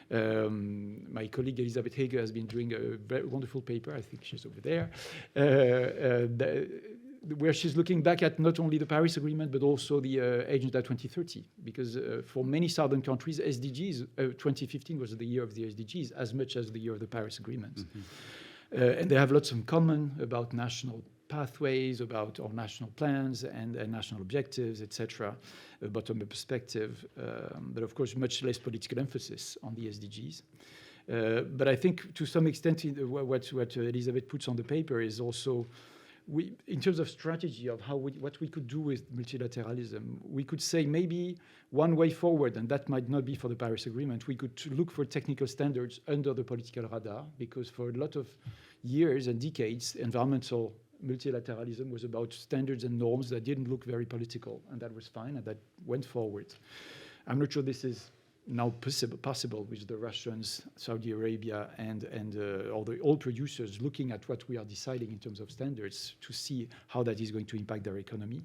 My colleague Elizabeth Hager has been doing a very wonderful paper, I think she's over there, where she's looking back at not only the Paris Agreement, but also the Agenda 2030. Because for many southern countries, SDGs, 2015 was the year of the SDGs, as much as the year of the Paris Agreement. Mm-hmm. And they have lots in common about national pathways, about our national plans and national objectives, etc., bottom up perspective, but of course much less political emphasis on the SDGs. But I think to some extent what Elizabeth puts on the paper is also, in terms of strategy of what we could do with multilateralism, we could say maybe one way forward, and that might not be for the Paris Agreement, we could look for technical standards under the political radar, because for a lot of years and decades, environmental multilateralism was about standards and norms that didn't look very political, and that was fine, and that went forward. I'm not sure this is now possible with the Russians, Saudi Arabia, and all the oil producers looking at what we are deciding in terms of standards to see how that is going to impact their economy.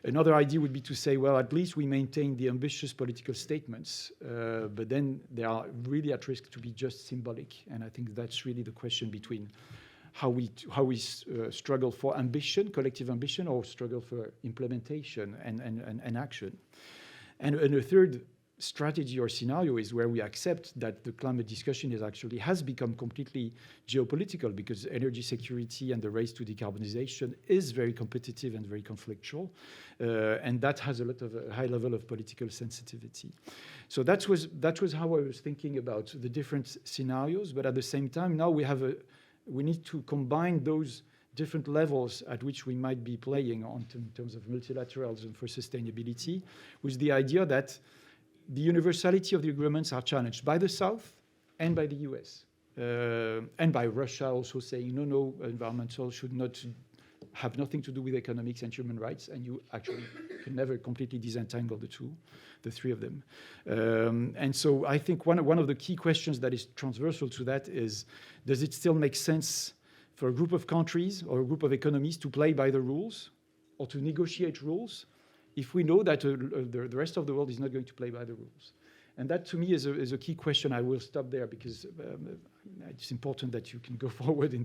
Another idea would be to say, well, at least we maintain the ambitious political statements, but then they are really at risk to be just symbolic, and I think that's really the question between how we struggle for ambition, collective ambition, or struggle for implementation and action. And a third strategy or scenario is where we accept that the climate discussion has become completely geopolitical, because energy security and the race to decarbonization is very competitive and very conflictual, and that has a high level of political sensitivity. So that was how I was thinking about the different scenarios. But at the same time, now we need to combine those different levels at which we might be playing on in terms of multilateralism for sustainability, with the idea that the universality of the agreements are challenged by the South and by the US, and by Russia also saying, no, environmental should not have nothing to do with economics and human rights, and you actually can never completely disentangle the three of them. And so I think one of the key questions that is transversal to that is, does it still make sense for a group of countries or a group of economies to play by the rules or to negotiate rules if we know that the rest of the world is not going to play by the rules? And that, to me, is a key question. I will stop there because it's important that you can go forward in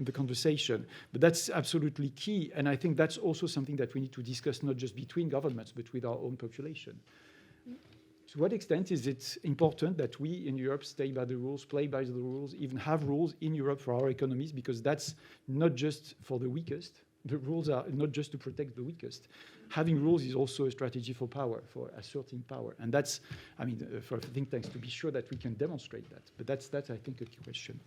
the conversation. But that's absolutely key. And I think that's also something that we need to discuss, not just between governments, but with our own population. To what extent is it important that we in Europe stay by the rules, play by the rules, even have rules in Europe for our economies? Because that's not just for the weakest. The rules are not just to protect the weakest. Having rules is also a strategy for power, for asserting power. And that's, for think tanks to be sure that we can demonstrate that. But that's I think, a key question.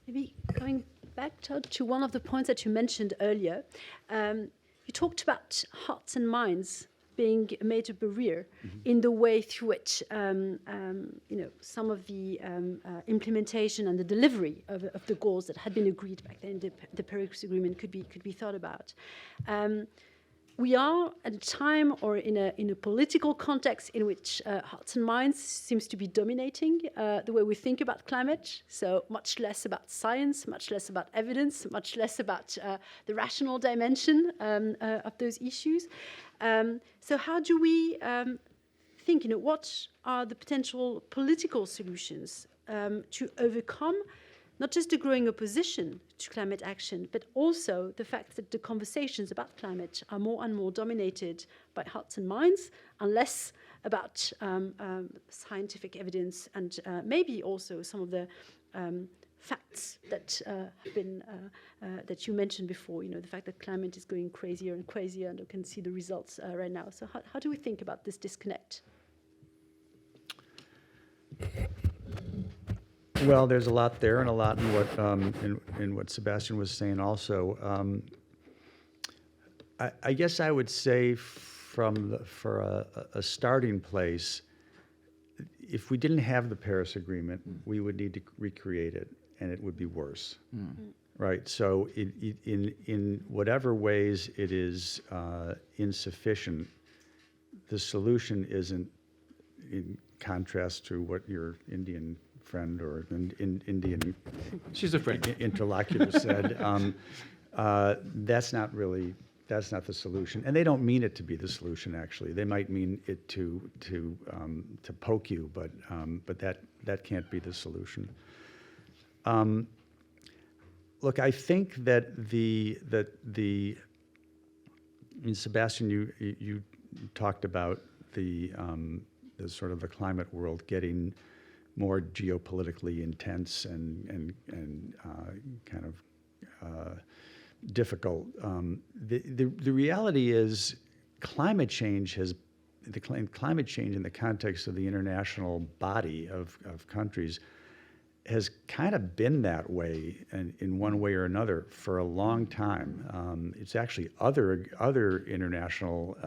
Maybe going back, Todd, to one of the points that you mentioned earlier, you talked about hearts and minds being a major barrier in the way through which some of the implementation and the delivery of the goals that had been agreed back then in the Paris Agreement could be thought about. We are at a time or in a political context in which hearts and minds seems to be dominating the way we think about climate. So much less about science, much less about evidence, much less about the rational dimension of those issues. So how do we think, what are the potential political solutions to overcome not just the growing opposition to climate action, but also the fact that the conversations about climate are more and more dominated by hearts and minds, and less about scientific evidence and maybe also some of the facts that have been that you mentioned before. The fact that climate is going crazier and crazier, and you can see the results right now. So how do we think about this disconnect? Well, there's a lot there, and a lot in what in what Sébastien was saying also. I guess I would say for a starting place, if we didn't have the Paris Agreement, we would need to recreate it, and it would be worse. Right? So in whatever ways it is insufficient, the solution isn't in contrast to what your Indian friend or Indian She's a friend. interlocutor said, that's not the solution. And they don't mean it to be the solution, actually. They might mean it to poke you, but that can't be the solution. Look, I think that Sébastien, you talked about the sort of the climate world getting more geopolitically intense and kind of difficult. The reality is climate change in the context of the international body of countries has kind of been that way in one way or another for a long time. It's actually other international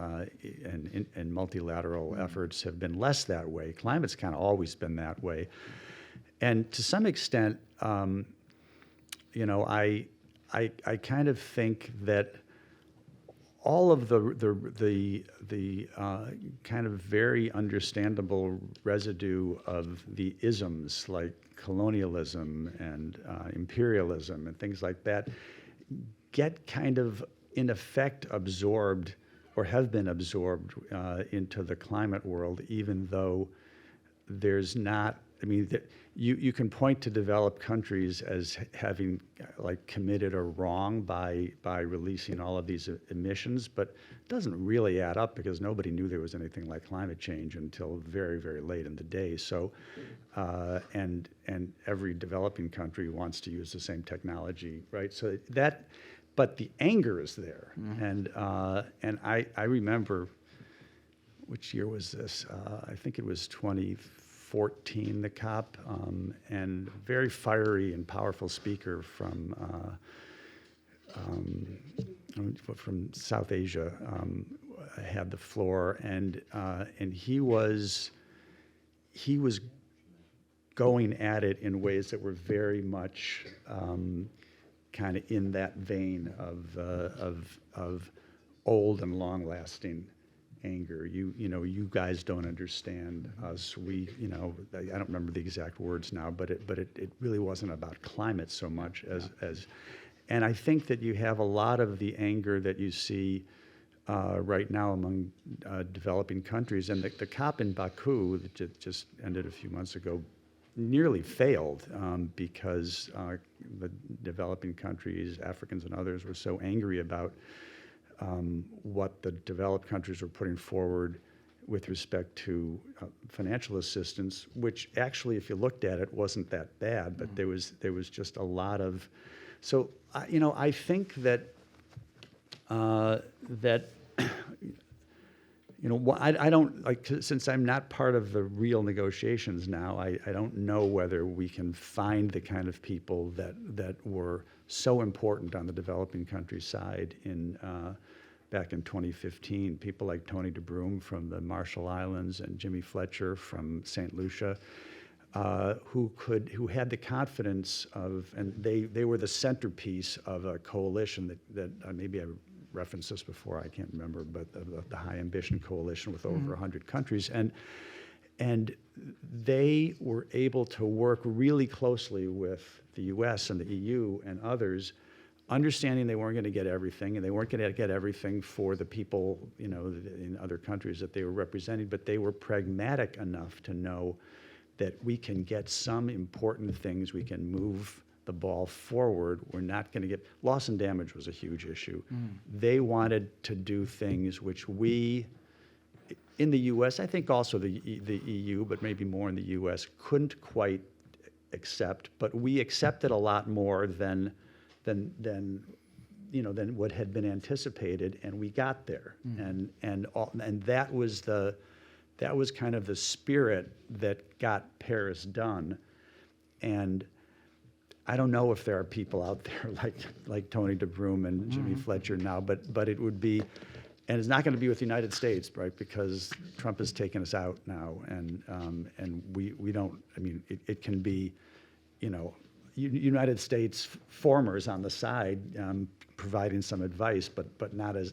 and multilateral efforts have been less that way. Climate's kind of always been that way. And to some extent, you know, I kind of think that all of the kind of very understandable residue of the isms like colonialism and imperialism and things like that get kind of in effect absorbed or have been absorbed into the climate world, even though there's not, I mean, you can point to developed countries as having like committed a wrong by releasing all of these emissions, but it doesn't really add up because nobody knew there was anything like climate change until very, very late in the day. So, and every developing country wants to use the same technology, right? So that, but the anger is there, and I remember, which year was this? I think it was 2014, the COP, and a very fiery and powerful speaker from South Asia had the floor, and he was going at it in ways that were very much kind of in that vein of old and long-lasting anger. You know, you guys don't understand us. We, you know, I don't remember the exact words now, but it really wasn't about climate so much as, and I think that you have a lot of the anger that you see right now among developing countries, and the COP in Baku that just ended a few months ago nearly failed because the developing countries, Africans and others, were so angry about what the developed countries were putting forward with respect to financial assistance, which actually, if you looked at it, wasn't that bad, but there was just a lot of, so you know, I think that you know, I don't, like, since I'm not part of the real negotiations now, I don't know whether we can find the kind of people that were so important on the developing country side back in 2015. People like Tony DeBroom from the Marshall Islands and Jimmy Fletcher from St. Lucia, who had the confidence of, and they were the centerpiece of a coalition that maybe I referenced this before, I can't remember, but the High Ambition Coalition with over 100 countries, and they were able to work really closely with the U.S. and the EU and others, understanding they weren't going to get everything, and they weren't going to get everything for the people, you know, in other countries that they were representing, but they were pragmatic enough to know that we can get some important things, we can move the ball forward. We're not going to get, loss and damage was a huge issue. They wanted to do things which we, in the U.S., I think also the EU, but maybe more in the U.S., couldn't quite accept, but we accepted a lot more than you know, than what had been anticipated, and we got there. And that was kind of the spirit that got Paris done. And I don't know if there are people out there like Tony DeBroom and Jimmy Fletcher now, but it would be, and it's not going to be with the United States, right? Because Trump has taken us out now, and we don't. I mean, it can be, you know, United States formers on the side providing some advice, but not as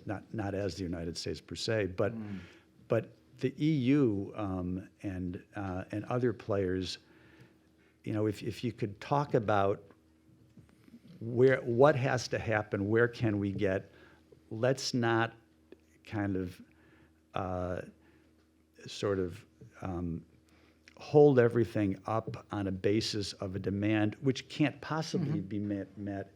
the United States per se. But the EU and other players, you know, if you could talk about what has to happen, where can we get, let's not kind of hold everything up on a basis of a demand which can't possibly be met,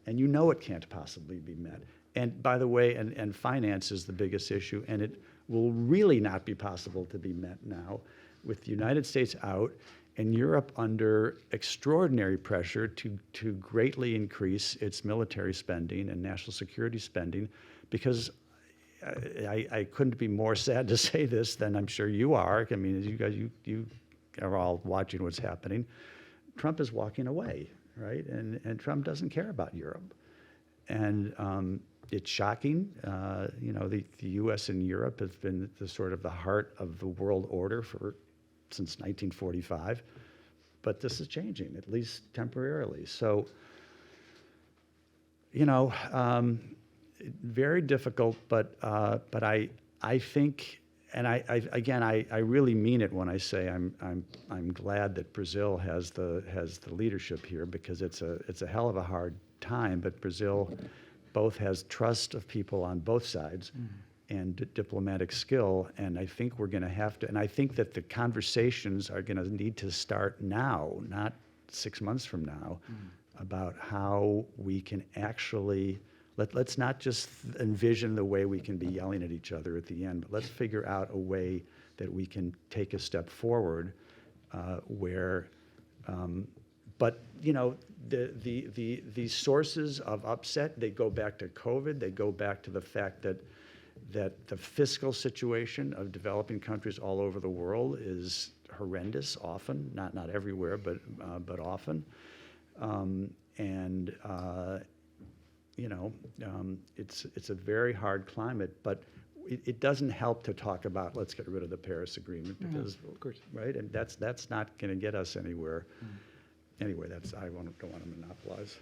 and you know it can't possibly be met. And by the way, and finance is the biggest issue, and it will really not be possible to be met now with the United States out and Europe under extraordinary pressure to greatly increase its military spending and national security spending, because I couldn't be more sad to say this than I'm sure you are. I mean, as you guys, you are all watching what's happening. Trump is walking away, right? And Trump doesn't care about Europe. And it's shocking. You know, the U.S. and Europe have been the sort of the heart of the world order since 1945. But this is changing, at least temporarily. So, you know, very difficult, but I think, and I really mean it when I say I'm glad that Brazil has the leadership here, because it's a hell of a hard time, but Brazil both has trust of people on both sides and diplomatic skill, and I think we're going to have to, and I think that the conversations are going to need to start now, not 6 months from now, about how we can actually, let's not just envision the way we can be yelling at each other at the end, but let's figure out a way that we can take a step forward where, but you know, the sources of upset, they go back to COVID, they go back to the fact that the fiscal situation of developing countries all over the world is horrendous often, not everywhere, but often. You know, it's a very hard climate, but it doesn't help to talk about let's get rid of the Paris Agreement, because, of course, right? And that's not going to get us anywhere. Anyway, I don't want to monopolize.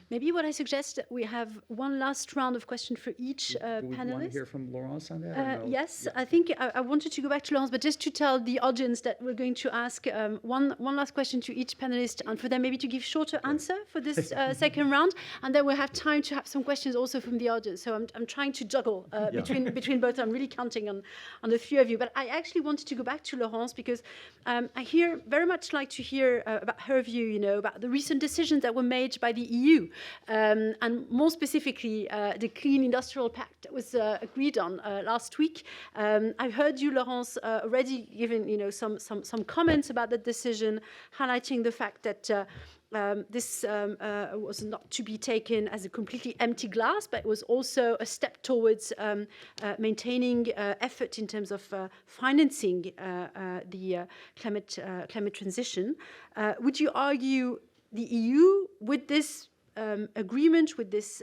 Maybe what I suggest, we have one last round of questions for each Do we want to panelist. hear from Laurence on that? Or no? Yes, I think I wanted to go back to Laurence, but just to tell the audience that we're going to ask one last question to each panelist, and for them maybe to give shorter answer for this second round, and then we'll have time to have some questions also from the audience. So I'm trying to juggle between both. I'm really counting on a few of you, but I actually wanted to go back to Laurence, because I very much like to hear about her view, you know, about the recent decisions that were made by the EU. And more specifically, the Clean Industrial Pact that was agreed on last week. I heard you, Laurence, already giving, you know, some comments about the decision, highlighting the fact that this was not to be taken as a completely empty glass, but it was also a step towards maintaining effort in terms of financing the climate transition. Would you argue the EU, with this agreement, with this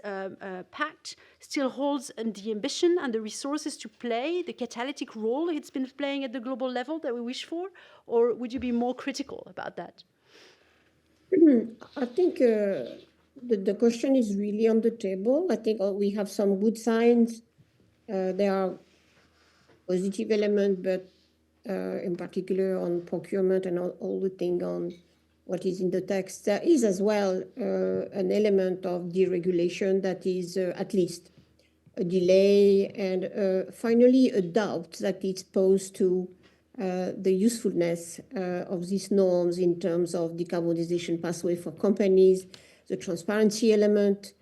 pact, still holds the ambition and the resources to play the catalytic role it's been playing at the global level that we wish for? Or would you be more critical about that? I think the question is really on the table. I think we have some good signs. There are positive elements, but in particular on procurement and all the thing on what is in the text. There is as well an element of deregulation that is at least a delay and finally a doubt that it's posed to the usefulness of these norms in terms of decarbonization pathway for companies, the transparency element,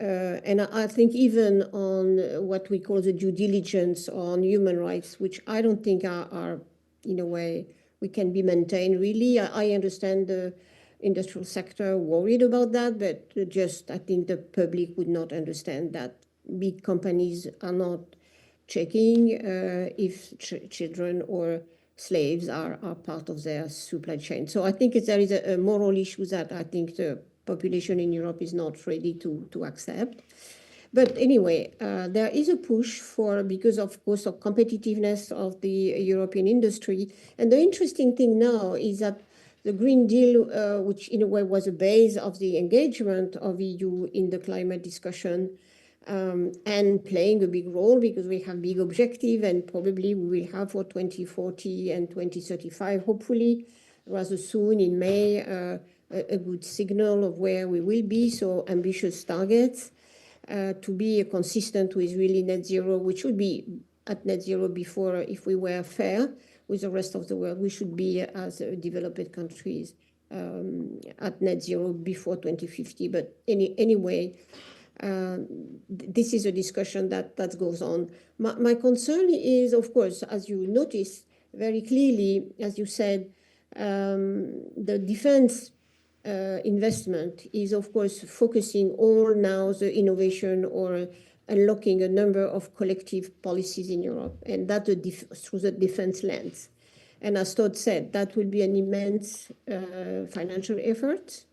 and I think even on what we call the due diligence on human rights, which I don't think are in a way we can be maintained really. I understand the industrial sector worried about that, but just I think the public would not understand that big companies are not checking if children or slaves are part of their supply chain. So I think there is a moral issue that I think the population in Europe is not ready to accept. But anyway, there is a push for, because of course of competitiveness of the European industry. And the interesting thing now is that the Green Deal, which in a way was a base of the engagement of EU in the climate discussion, and playing a big role because we have big objective, and probably we will have for 2040 and 2035, hopefully rather soon in May, a good signal of where we will be. So ambitious targets to be consistent with really net zero, which would be at net zero before, if we were fair with the rest of the world, we should be as developed countries at net zero before 2050. But anyway, this is a discussion that goes on. My concern is, of course, as you noticed very clearly, as you said, the defense investment is, of course, focusing all now the innovation or unlocking a number of collective policies in Europe, and that through the defense lens. And as Todd said, that will be an immense financial effort,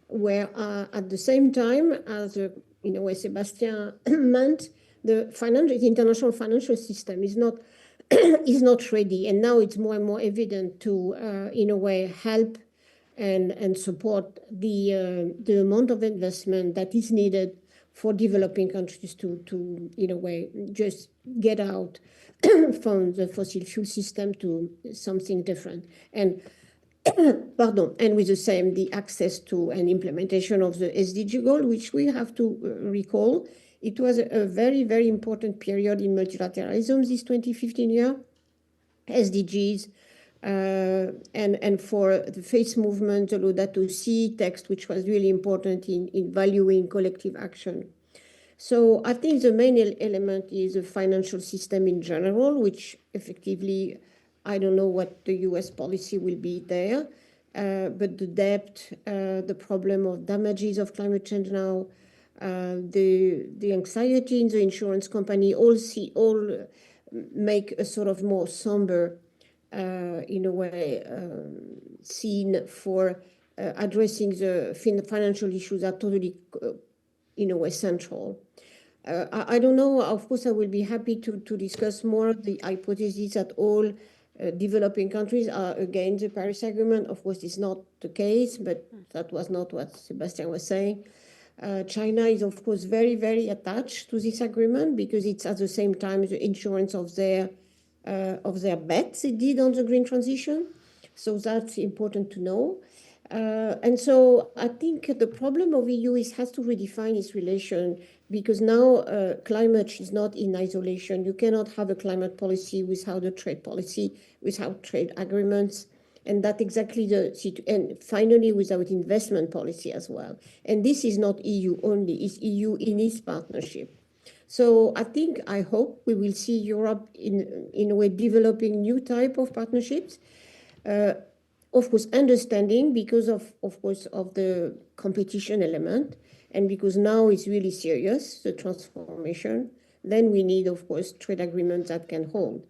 where at the same time, as in a way Sébastien meant, the international financial system is not is not ready, and now it's more and more evident to in a way help and support the amount of investment that is needed for developing countries to in a way just get out from the fossil fuel system to something different. And and with the same, the access to and implementation of the SDG goal, which we have to recall. It was a very, very important period in multilateralism, this 2015 year. SDGs, and for the FACE movement, the Laudato Si text, which was really important in valuing collective action. So I think the main element is the financial system in general, which effectively, I don't know what the US policy will be there, but the debt, the problem of damages of climate change now, the anxiety in the insurance company, all make a sort of more somber, in a way, scene for addressing the financial issues are totally, in a way, central. I don't know, of course, I will be happy to discuss more the hypothesis that all developing countries are against the Paris Agreement. Of course, it's not the case, but that was not what Sébastien was saying. China is, of course, very, very attached to this agreement because it's at the same time the insurance of their bets they did on the green transition. So that's important to know. And so I think the problem of EU has to redefine its relation, because now climate is not in isolation. You cannot have a climate policy without a trade policy, without trade agreements. And that's exactly and finally without investment policy as well. And this is not EU only, it's EU in its partnership. So I hope we will see Europe in a way developing new type of partnerships. Of course, understanding because of course, of the competition element, and because now it's really serious, the transformation, then we need, of course, trade agreements that can hold.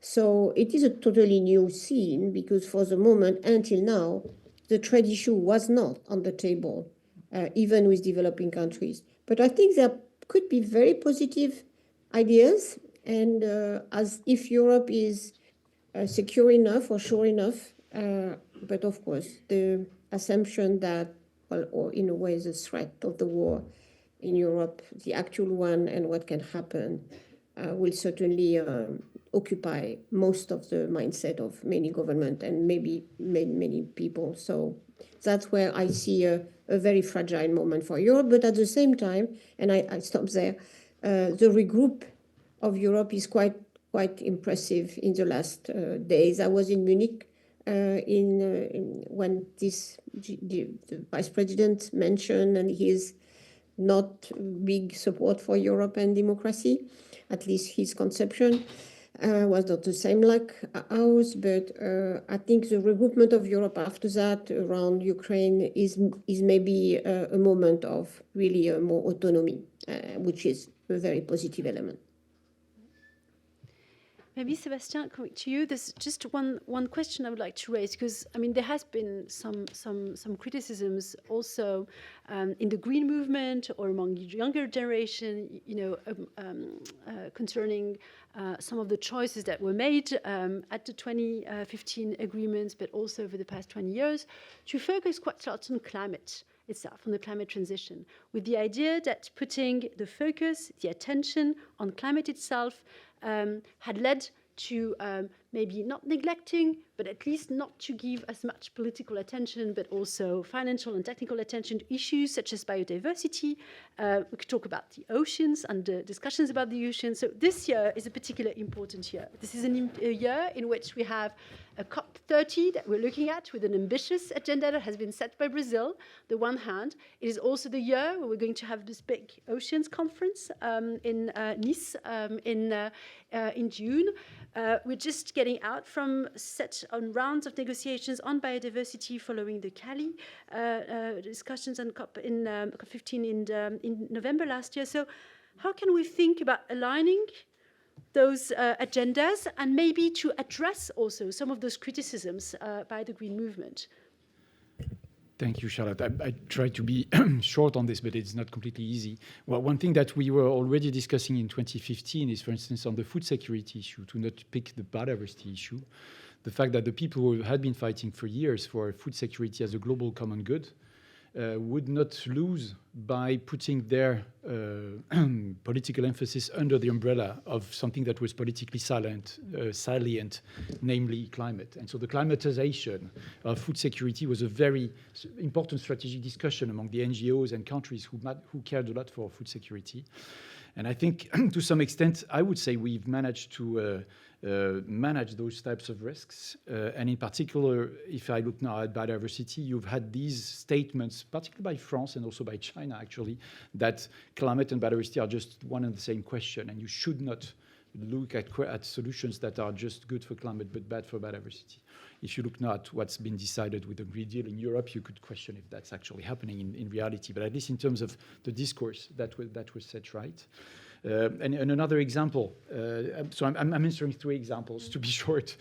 So it is a totally new scene, because for the moment, until now, the trade issue was not on the table, even with developing countries. But I think there could be very positive ideas, and as if Europe is secure enough or sure enough, but of course, the assumption that, well, or in a way, the threat of the war in Europe, the actual one and what can happen, will certainly occupy most of the mindset of many government and maybe many people. So that's where I see a very fragile moment for Europe. But at the same time, and I stop there, the regroup of Europe is quite impressive in the last days. I was in Munich when the vice president mentioned, and his not big support for Europe and democracy, at least his conception was not the same like ours. But I think the regroupment of Europe after that around Ukraine is maybe a moment of really more autonomy, which is a very positive element. Maybe, Sébastien, coming to you, there's just one question I would like to raise, because I mean there has been some criticisms also in the green movement or among younger generation, concerning some of the choices that were made at the 2015 agreements, but also over the past 20 years, to focus quite a lot on climate itself, on the climate transition, with the idea that putting the focus, the attention on climate itself had led to maybe not neglecting, but at least not to give as much political attention, but also financial and technical attention to issues such as biodiversity. We could talk about the oceans and the discussions about the oceans. So this year is a particularly important year. This is a year in which we have a COP30 that we're looking at with an ambitious agenda that has been set by Brazil. The one hand, it is also the year where we're going to have this big oceans conference in Nice in June. We're just getting out from set on rounds of negotiations on biodiversity following the Cali discussions on COP15 in November last year. So how can we think about aligning those agendas and maybe to address also some of those criticisms by the Green Movement? Thank you, Charlotte. I try to be short on this, but it's not completely easy. Well, one thing that we were already discussing in 2015 is, for instance, on the food security issue, to not pick the biodiversity issue, the fact that the people who had been fighting for years for food security as a global common good would not lose by putting their political emphasis under the umbrella of something that was politically salient, namely climate. And so the climatization of food security was a very important strategic discussion among the NGOs and countries who cared a lot for food security. And I think to some extent, I would say we've managed to manage those types of risks. And in particular, if I look now at biodiversity, you've had these statements, particularly by France and also by China, actually, that climate and biodiversity are just one and the same question, and you should not look at solutions that are just good for climate but bad for biodiversity. If you look now at what's been decided with the Green Deal in Europe, you could question if that's actually happening in reality, but at least in terms of the discourse, that was set right. And another example, so I'm answering 3 examples to be short.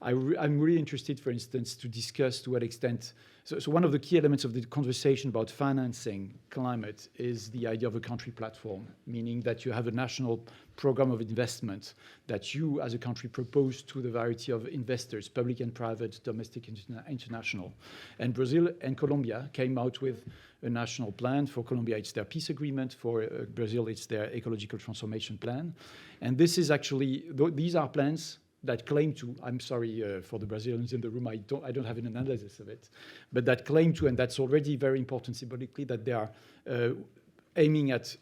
I'm really interested, for instance, to discuss to what extent, so one of the key elements of the conversation about financing climate is the idea of a country platform, meaning that you have a national program of investment that you as a country propose to the variety of investors, public and private, domestic and international. And Brazil and Colombia came out with a national plan. For Colombia, it's their peace agreement. For Brazil, it's their ecological transformation plan. And this is actually, these are plans that claim to, I'm sorry for the Brazilians in the room, I don't have an analysis of it, but that claim to, and that's already very important symbolically, that they are aiming at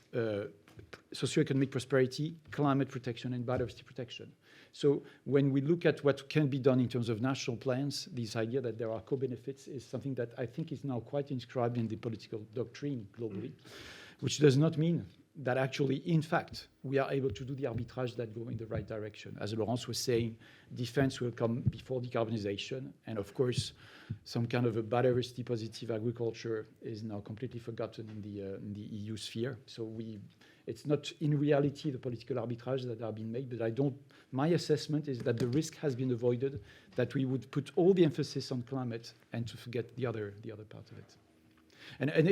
socioeconomic prosperity, climate protection, and biodiversity protection. So when we look at what can be done in terms of national plans, this idea that there are co-benefits is something that I think is now quite inscribed in the political doctrine globally, which does not mean that actually, in fact, we are able to do the arbitrage that go in the right direction. As Laurence was saying, defense will come before decarbonization, and of course, some kind of a biodiversity positive agriculture is now completely forgotten in the EU sphere. So it's not in reality the political arbitrage that are being made, but my assessment is that the risk has been avoided, that we would put all the emphasis on climate and to forget the other part of it. And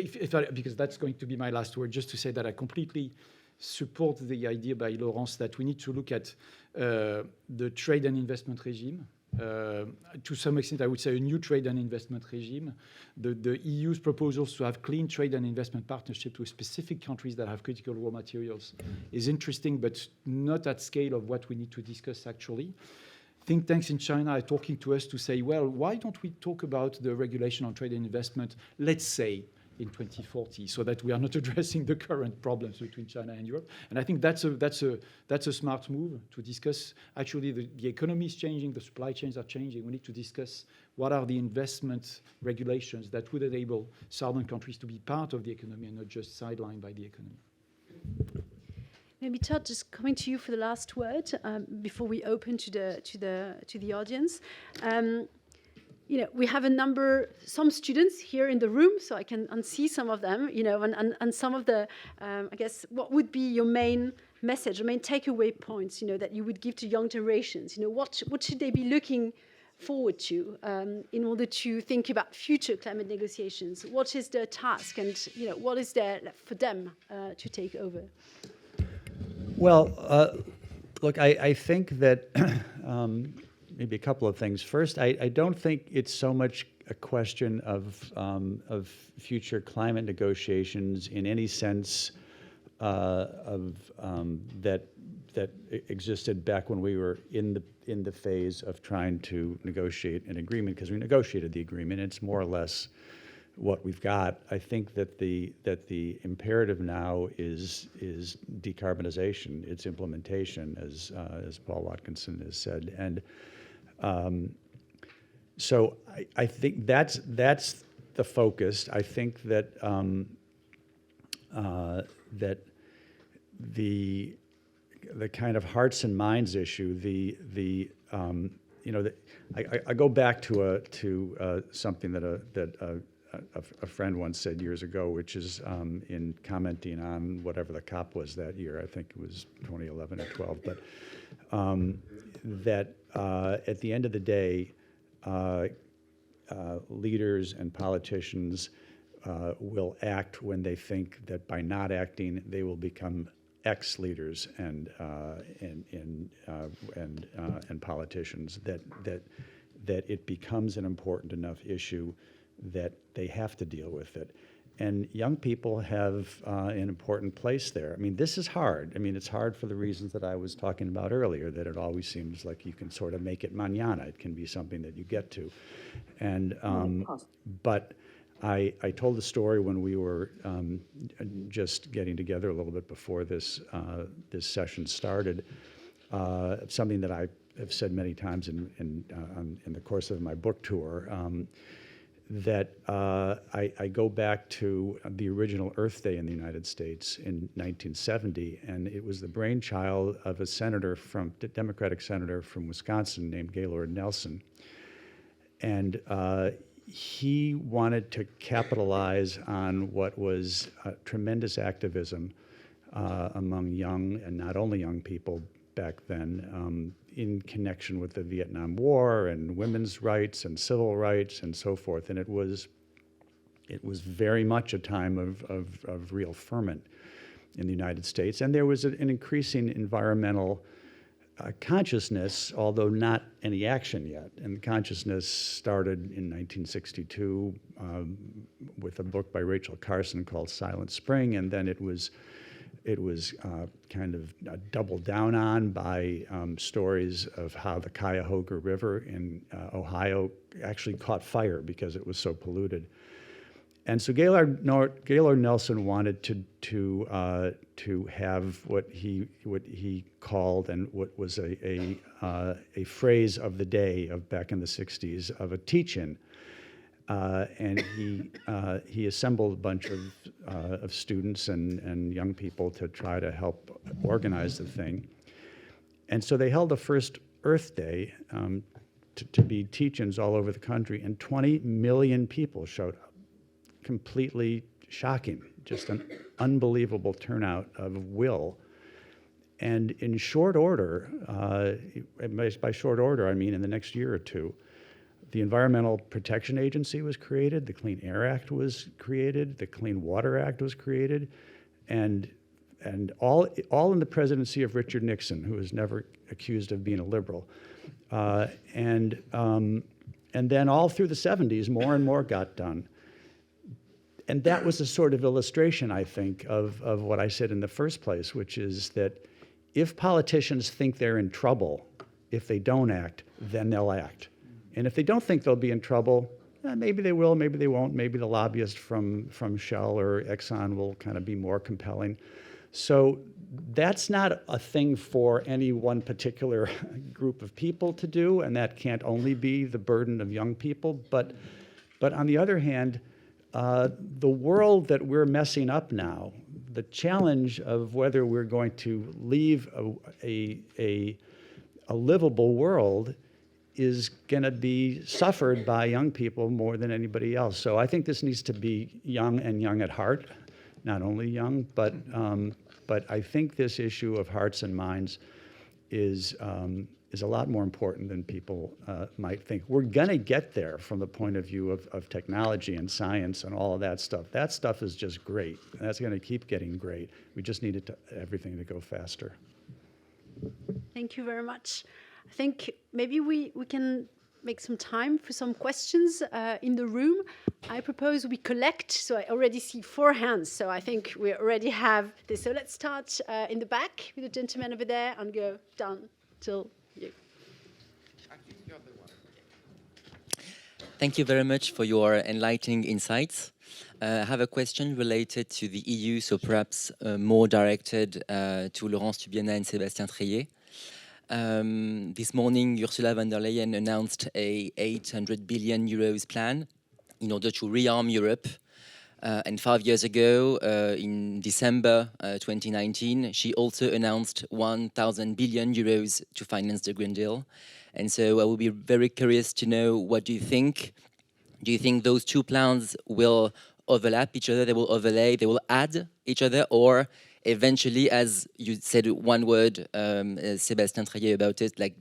because that's going to be my last word, just to say that I completely support the idea by Laurence that we need to look at the trade and investment regime. To some extent, I would say a new trade and investment regime. The EU's proposals to have clean trade and investment partnerships with specific countries that have critical raw materials is interesting, but not at scale of what we need to discuss actually. Think tanks in China are talking to us to say, well, why don't we talk about the regulation on trade and investment, let's say, in 2040, so that we are not addressing the current problems between China and Europe. And I think that's a smart move to discuss. Actually, the economy is changing, the supply chains are changing. We need to discuss what are the investment regulations that would enable southern countries to be part of the economy and not just sidelined by the economy. Maybe Todd, just coming to you for the last word before we open to the audience. We have some students here in the room, so I can unsee some of them. And some of the, I guess, what would be your main message, your main takeaway points, that you would give to young generations? What should they be looking forward to in order to think about future climate negotiations? What is their task, and what is there for them to take over? Well, look, I think that maybe a couple of things. First, I don't think it's so much a question of future climate negotiations in any sense that existed back when we were in the phase of trying to negotiate an agreement, because we negotiated the agreement. It's more or less what we've got. I think that the imperative now is decarbonization, its implementation, as Paul Watkinson has said, and so I think that's the focus. I think that that the kind of hearts and minds issue, I go back to something that a friend once said years ago, which is in commenting on whatever the COP was that year. I think it was 2011 or 12, but that at the end of the day, leaders and politicians will act when they think that by not acting, they will become ex-leaders and politicians. That it becomes an important enough issue that they have to deal with it. And young people have an important place there. I mean, this is hard. I mean, it's hard for the reasons that I was talking about earlier, that it always seems like you can sort of make it mañana. It can be something that you get to. And, but I told the story when we were just getting together a little bit before this session started, something that I have said many times in the course of my book tour, that I go back to the original Earth Day in the United States in 1970, and it was the brainchild of a senator a Democratic senator from Wisconsin named Gaylord Nelson. And he wanted to capitalize on what was tremendous activism among young, and not only young people back then, in connection with the Vietnam War and women's rights and civil rights and so forth. And it was very much a time of real ferment in the United States. And there was an increasing environmental consciousness, although not any action yet. And the consciousness started in 1962 with a book by Rachel Carson called Silent Spring, and then it was kind of doubled down on by stories of how the Cuyahoga River in Ohio actually caught fire because it was so polluted. And so Gaylord Nelson wanted to have what he called, and what was a phrase of the day of back in the 60s, of a teach-in. And he assembled a bunch of students and young people to try to help organize the thing. And so they held the first Earth Day to be teach-ins all over the country, and 20 million people showed up. Completely shocking, just an unbelievable turnout of will. And in short order, by short order I mean in the next year or two, the Environmental Protection Agency was created, the Clean Air Act was created, the Clean Water Act was created, and all in the presidency of Richard Nixon, who was never accused of being a liberal. And then all through the 70s, more and more got done. And that was a sort of illustration, I think, of what I said in the first place, which is that if politicians think they're in trouble, if they don't act, then they'll act. And if they don't think they'll be in trouble, maybe they will, maybe they won't. Maybe the lobbyist from Shell or Exxon will kind of be more compelling. So that's not a thing for any one particular group of people to do, and that can't only be the burden of young people. But on the other hand, the world that we're messing up now, the challenge of whether we're going to leave a livable world is going to be suffered by young people more than anybody else. So I think this needs to be young and young at heart, not only young, but I think this issue of hearts and minds is a lot more important than people might think. We're going to get there from the point of view of technology and science and all of that stuff. That stuff is just great. And that's going to keep getting great. We just need everything to go faster. Thank you very much. I think maybe we can make some time for some questions in the room. I propose we collect, so I already see 4 hands, so I think we already have this. So let's start in the back with the gentleman over there and go down till you. Thank you very much for your enlightening insights. I have a question related to the EU, so perhaps more directed to Laurence Tubiana and Sébastien Treyer. This morning, Ursula von der Leyen announced a 800 billion euros plan in order to rearm Europe. And 5 years ago, in December 2019, she also announced 1,000 billion euros to finance the Green Deal. And so I will be very curious to know, what do you think? Do you think those two plans will overlap each other, they will overlay, they will add each other, or eventually, as you said one word, Sébastien Treyer, about it, like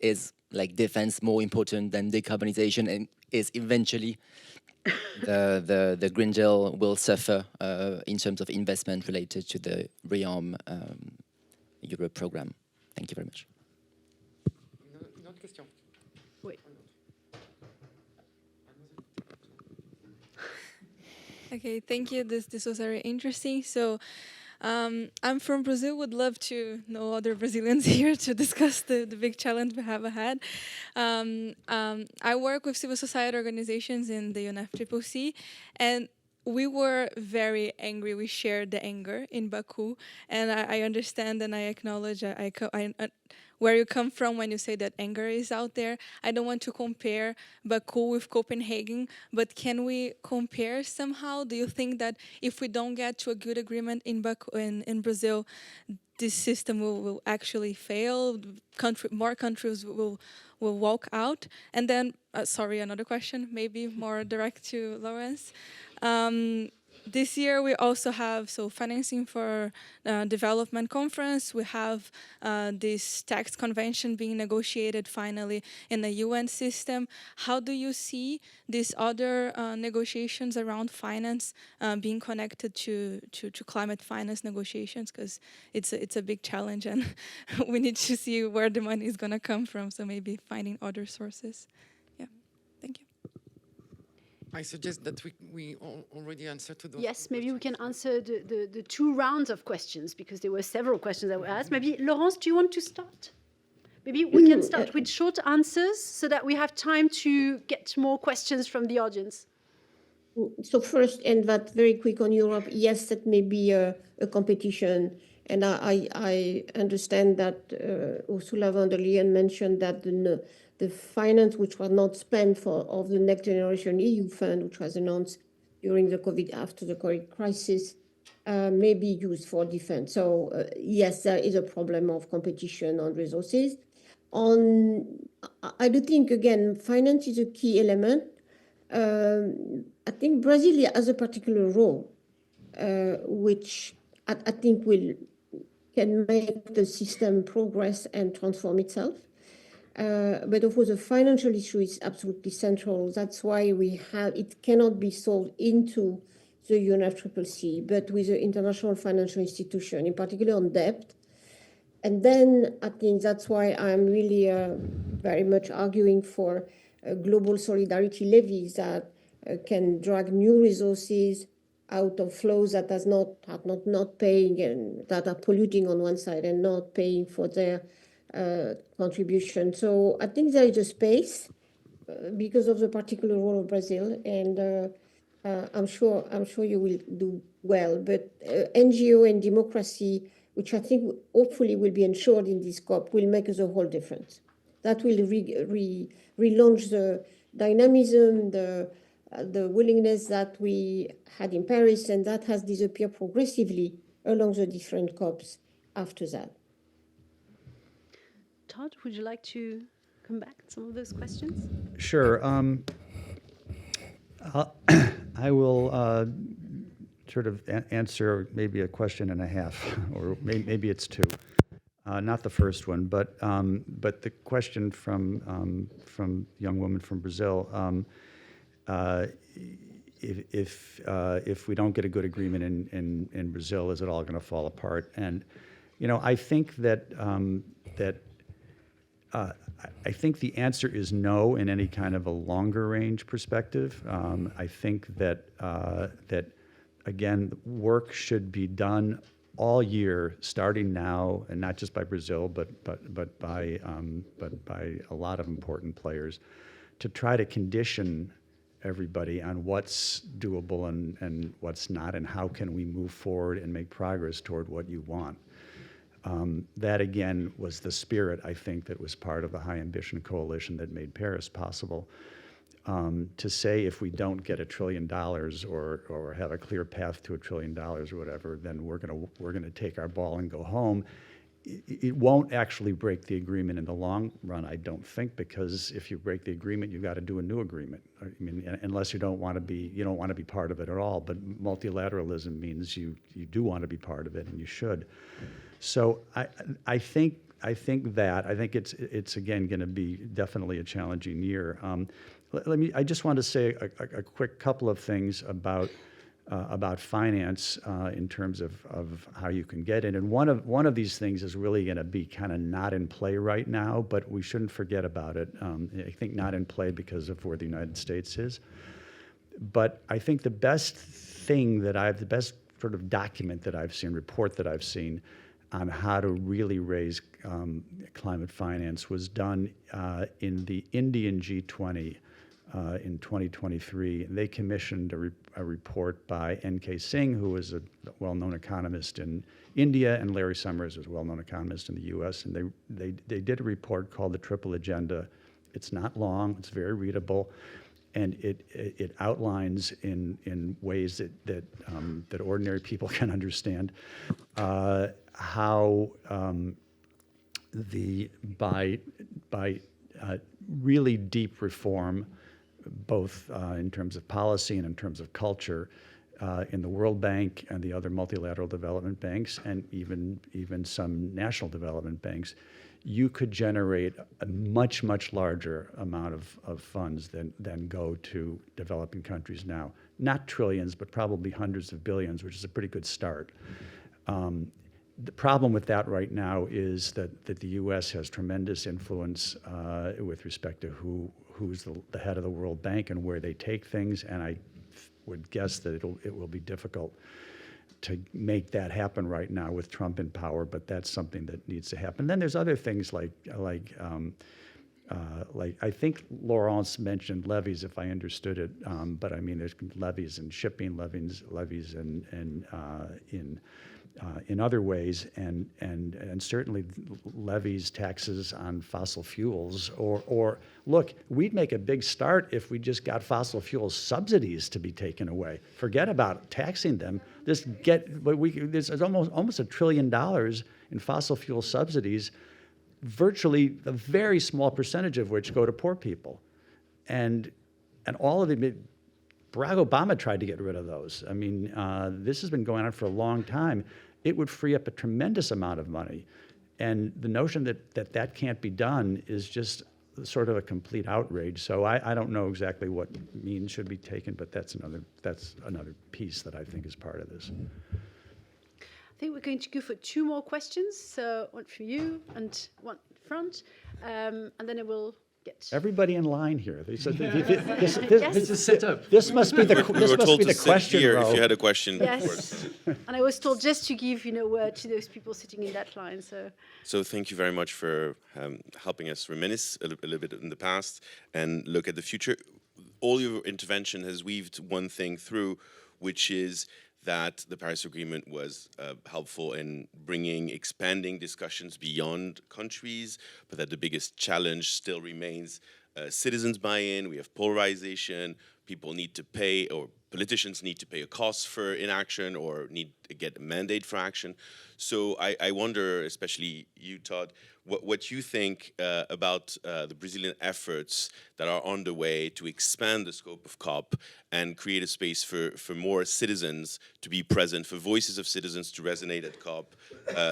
is like defense more important than decarbonization, and is eventually the Green Deal will suffer in terms of investment related to the ReArm Europe program? Thank you very much. Wait. Okay, thank you. This was very interesting. So I'm from Brazil. Would love to know other Brazilians here to discuss the big challenge we have ahead. I work with civil society organizations in the UNFCCC, and we were very angry. We shared the anger in Baku, and I understand and I acknowledge where you come from when you say that anger is out there. I don't want to compare Baku with Copenhagen, but can we compare somehow? Do you think that if we don't get to a good agreement in Baku, in Brazil, this system will actually fail? More countries will walk out? And then, sorry, another question, maybe more direct to Laurence. This year we also have financing for development conference. We have this tax convention being negotiated finally in the UN system. How do you see these other negotiations around finance being connected to climate finance negotiations? Because it's a big challenge, and we need to see where the money is going to come from. So maybe finding other sources. Yeah, thank you. I suggest that we already answered to those. Yes, maybe we can answer the 2 rounds of questions, because there were several questions that were asked. Maybe, Laurence, do you want to start? Maybe we can start with short answers so that we have time to get more questions from the audience. So first, and that very quick on Europe, yes, that may be a competition. And I understand that Ursula von der Leyen mentioned that the finance which was not spent of the Next Generation EU fund, which was announced during after the COVID crisis, may be used for defense. So yes, there is a problem of competition on resources. I do think, again, finance is a key element. I think Brazil has a particular role, which I think can make the system progress and transform itself. But of course, the financial issue is absolutely central. That's why it cannot be solved into the UNFCCC, but with the international financial institution, in particular on debt. And then I think that's why I'm really very much arguing for global solidarity levies that can drag new resources out of flows that are not paying, and that are polluting on one side and not paying for their contribution. So I think there is a space because of the particular role of Brazil, and I'm sure you will do well. But NGO and democracy, which I think hopefully will be ensured in this COP, will make us a whole difference. That will relaunch the dynamism, the willingness that we had in Paris, and that has disappeared progressively along the different COPs after that. Todd, would you like to come back to some of those questions? Sure. I will sort of answer maybe a question and a half, or maybe it's 2. Not the first one, but the question from young woman from Brazil. If we don't get a good agreement in Brazil, is it all going to fall apart? And I think that I think the answer is no in any kind of a longer range perspective. I think that again, work should be done all year, starting now, and not just by Brazil, but by a lot of important players, to try to condition everybody on what's doable and what's not, and how can we move forward and make progress toward what you want. That, again, was the spirit, I think, that was part of the High Ambition Coalition that made Paris possible. To say if we don't get $1 trillion or have a clear path to $1 trillion or whatever, then we're gonna take our ball and go home. It won't actually break the agreement in the long run, I don't think, because if you break the agreement, you've got to do a new agreement. I mean, unless you don't want to be part of it at all. But multilateralism means you do want to be part of it, and you should. So I think it's again going to be definitely a challenging year. I just want to say a quick couple of things about finance in terms of how you can get in. And one of these things is really going to be kind of not in play right now, but we shouldn't forget about it. I think not in play because of where the United States is. But I think the best sort of document that I've seen, report that I've seen on how to really raise climate finance was done in the Indian G20 in 2023. They commissioned a report by N.K. Singh, who is a well-known economist in India, and Larry Summers is a well-known economist in the U.S. And they did a report called the Triple Agenda. It's not long, it's very readable, and it outlines in ways that ordinary people can understand how by really deep reform, both in terms of policy and in terms of culture, in the World Bank and the other multilateral development banks, and even some national development banks, you could generate a much, much larger amount of funds than go to developing countries now. Not trillions, but probably hundreds of billions, which is a pretty good start. The problem with that right now is that the U.S. has tremendous influence with respect to who's the head of the World Bank and where they take things, and I would guess that it will be difficult to make that happen right now with Trump in power, but that's something that needs to happen. Then there's other things like I think Laurence mentioned levies, if I understood it, but I mean there's levies in shipping, levies in other ways, and certainly levies, taxes on fossil fuels, or look, we'd make a big start if we just got fossil fuel subsidies to be taken away. Forget about taxing them. There's almost $1 trillion in fossil fuel subsidies, virtually a very small percentage of which go to poor people, and all of it. Barack Obama tried to get rid of those. I mean, this has been going on for a long time. It would free up a tremendous amount of money. And the notion that can't be done is just sort of a complete outrage. So I don't know exactly what means should be taken, but that's another piece that I think is part of this. I think we're going to go for 2 more questions. So one from you and one front, and then it will get everybody in line here. This is set up. This must be the question here row. if you had a question. Yes, and I was told just to give word to those people sitting in that line. So thank you very much for helping us reminisce a little bit in the past and look at the future. All your intervention has weaved one thing through, which is that the Paris Agreement was helpful in expanding discussions beyond countries, but that the biggest challenge still remains citizens buy-in. We have polarization. People need to pay, or politicians need to pay a cost for inaction or need to get a mandate for action. So I wonder, especially you, Todd, what you think about the Brazilian efforts that are underway to expand the scope of COP and create a space for more citizens to be present, for voices of citizens to resonate at COP,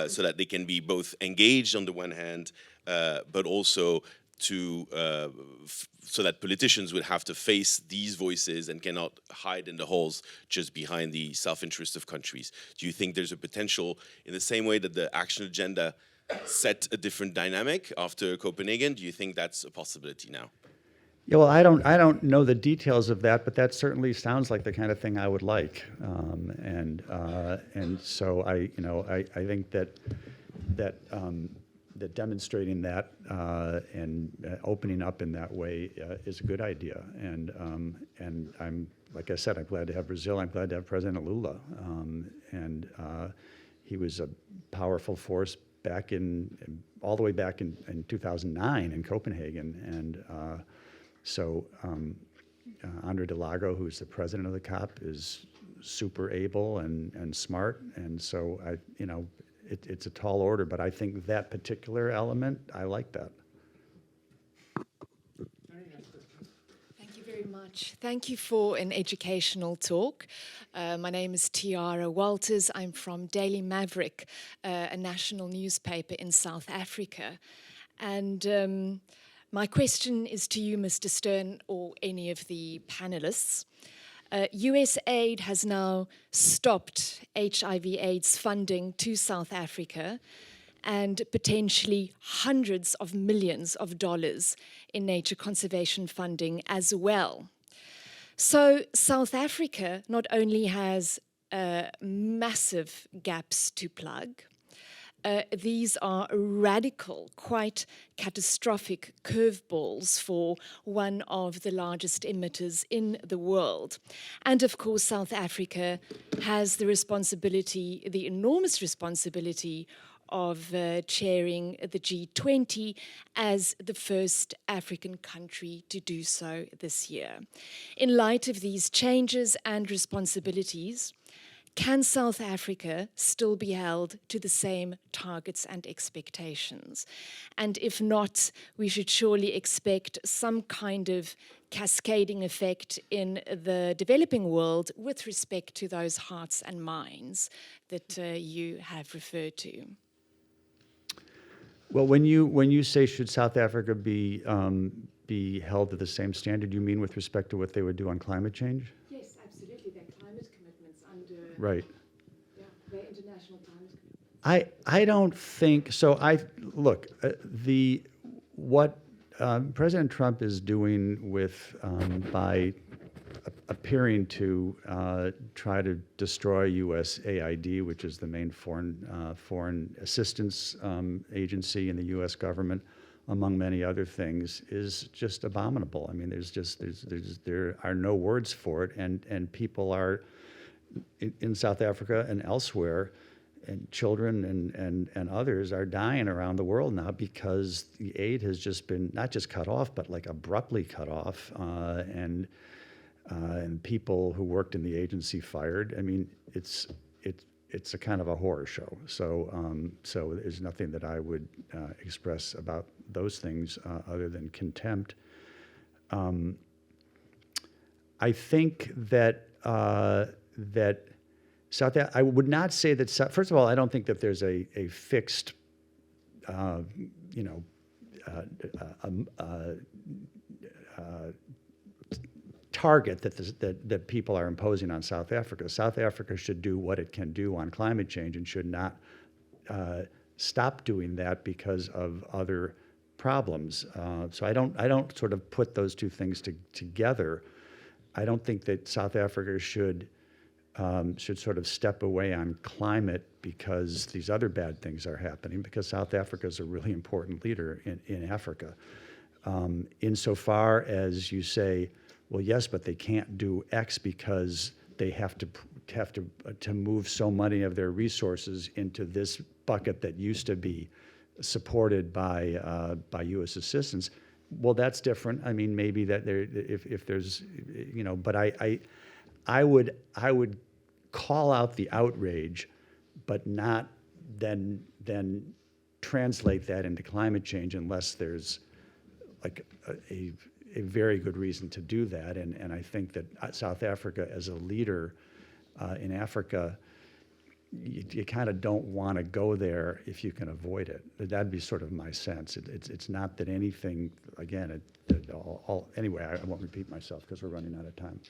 so that they can be both engaged on the one hand, but also so that politicians would have to face these voices and cannot hide in the holes just behind the self-interest of countries. Do you think there's a potential, in the same way that the action agenda set a different dynamic after Copenhagen? Do you think that's a possibility now? Yeah, well, I don't know the details of that, but that certainly sounds like the kind of thing I would like, and so I think that demonstrating that and opening up in that way is a good idea, and I'm, like I said, I'm glad to have Brazil. I'm glad to have President Lula, and he was a powerful force back all the way back in 2009 in Copenhagen, and so Andre Delago, who's the president of the COP, is super able and smart, and so it's a tall order, but I think that particular element, I like that. Thank you very much. Thank you for an educational talk. My name is Tiara Walters. I'm from Daily Maverick, a national newspaper in South Africa. And my question is to you, Mr. Stern, or any of the panelists. US aid has now stopped HIV/AIDS funding to South Africa and potentially hundreds of millions of dollars in nature conservation funding as well. So South Africa not only has massive gaps to plug, these are radical, quite catastrophic curveballs for one of the largest emitters in the world. And of course, South Africa has the responsibility, the enormous responsibility of chairing the G20 as the first African country to do so this year. In light of these changes and responsibilities, can South Africa still be held to the same targets and expectations? And if not, we should surely expect some kind of cascading effect in the developing world with respect to those hearts and minds that you have referred to. Well, when you say should South Africa be held to the same standard, you mean with respect to what they would do on climate change? Yes, absolutely. Their climate commitments under Right. their international climate commitments. I don't think so. What President Trump is doing with by appearing to try to destroy USAID, which is the main foreign assistance agency in the U.S. government, among many other things, is just abominable. I mean, there are no words for it, and people are in South Africa and elsewhere, and children and others are dying around the world now because the aid has just been not just cut off, but like abruptly cut off, and people who worked in the agency fired. I mean, it's a kind of a horror show. So there's nothing that I would express about those things other than contempt. I think that I would not say that. First of all, I don't think that there's a fixed, target that people are imposing on South Africa. South Africa should do what it can do on climate change and should not stop doing that because of other problems. So I don't sort of put those two things together. I don't think that South Africa should sort of step away on climate because these other bad things are happening, because South Africa is a really important leader in Africa. Insofar as you say, well, yes, but they can't do X because they have to move so many of their resources into this bucket that used to be supported by U.S. assistance. Well, that's different. I mean, maybe that if there's, but I would call out the outrage, but not then translate that into climate change unless there's like a very good reason to do that. And I think that South Africa as a leader in Africa, you kind of don't want to go there if you can avoid it. That'd be sort of my sense. It's not that anything, again, anyway, I won't repeat myself because we're running out of time.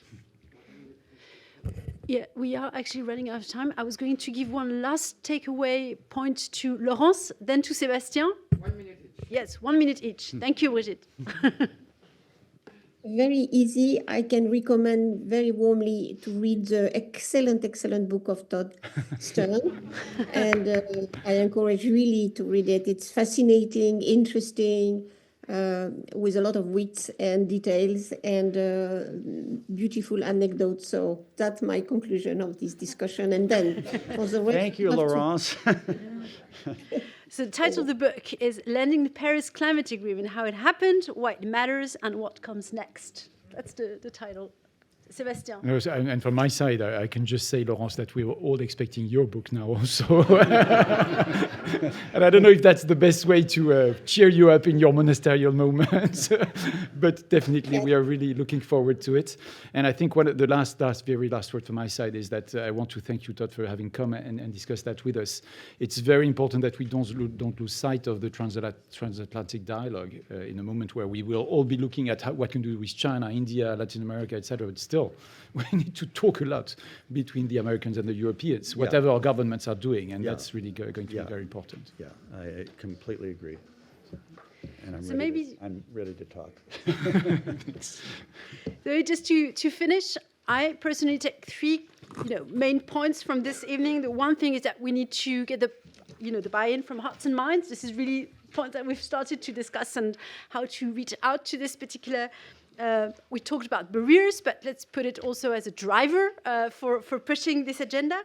Yeah, we are actually running out of time. I was going to give one last takeaway point to Laurence, then to Sébastien. 1 minute each. Yes, 1 minute each. Thank you, Brigitte. Very easy. I can recommend very warmly to read the excellent book of Todd Stern. And I encourage really to read it. It's fascinating, interesting, with a lot of wit and details and beautiful anecdotes. So that's my conclusion of this discussion. And then for the rest, Thank you, Laurence. So the title of the book is Landing the Paris Climate Agreement, How It Happened, Why It Matters, and What Comes Next. That's the title. Sébastien. No, and from my side, I can just say, Laurence, that we were all expecting your book now also. And I don't know if that's the best way to cheer you up in your monasterial moments, but definitely we are really looking forward to it. And I think one of the very last word from my side is that I want to thank you, Todd, for having come and discussed that with us. It's very important that we don't lose sight of the transatlantic dialogue in a moment where we will all be looking at what can do with China, India, Latin America, etc. But still, we need to talk a lot between the Americans and the Europeans, whatever our governments are doing, and that's really going to be very important. Yeah, I completely agree. And I'm, So I'm ready to talk. So just to finish, I personally take three main points from this evening. The one thing is that we need to get the buy-in from hearts and minds. This is really a point that we've started to discuss, and how to reach out to this particular. We talked about barriers, but let's put it also as a driver for pushing this agenda.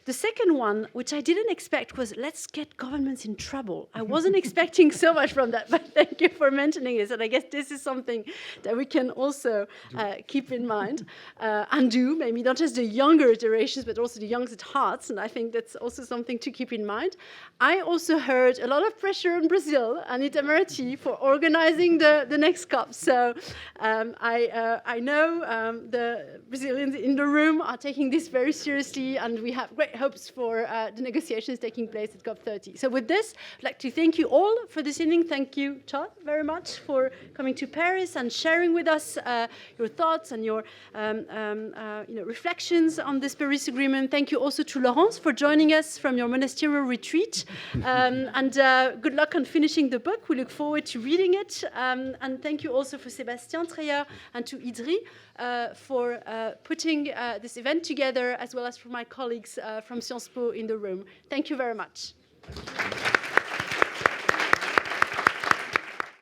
The second one, which I didn't expect, was let's get governments in trouble. I wasn't expecting so much from that, but thank you for mentioning this. And I guess this is something that we can also keep in mind and do, maybe not just the younger iterations, but also the youngest at hearts. And I think that's also something to keep in mind. I also heard a lot of pressure on Brazil and Itamaraty for organizing the next COP. So I know the Brazilians in the room are taking this very seriously, and we have great hopes for the negotiations taking place at COP30. So with this, I'd like to thank you all for this evening. Thank you, Todd, very much for coming to Paris and sharing with us your thoughts and your reflections on this Paris Agreement. Thank you also to Laurence for joining us from your monasterial retreat. And good luck on finishing the book. We look forward to reading it. And thank you also for Sébastien Treyer and to IDDRI for putting this event together, as well as for my colleagues from SciencesPo in the room. Thank you very much.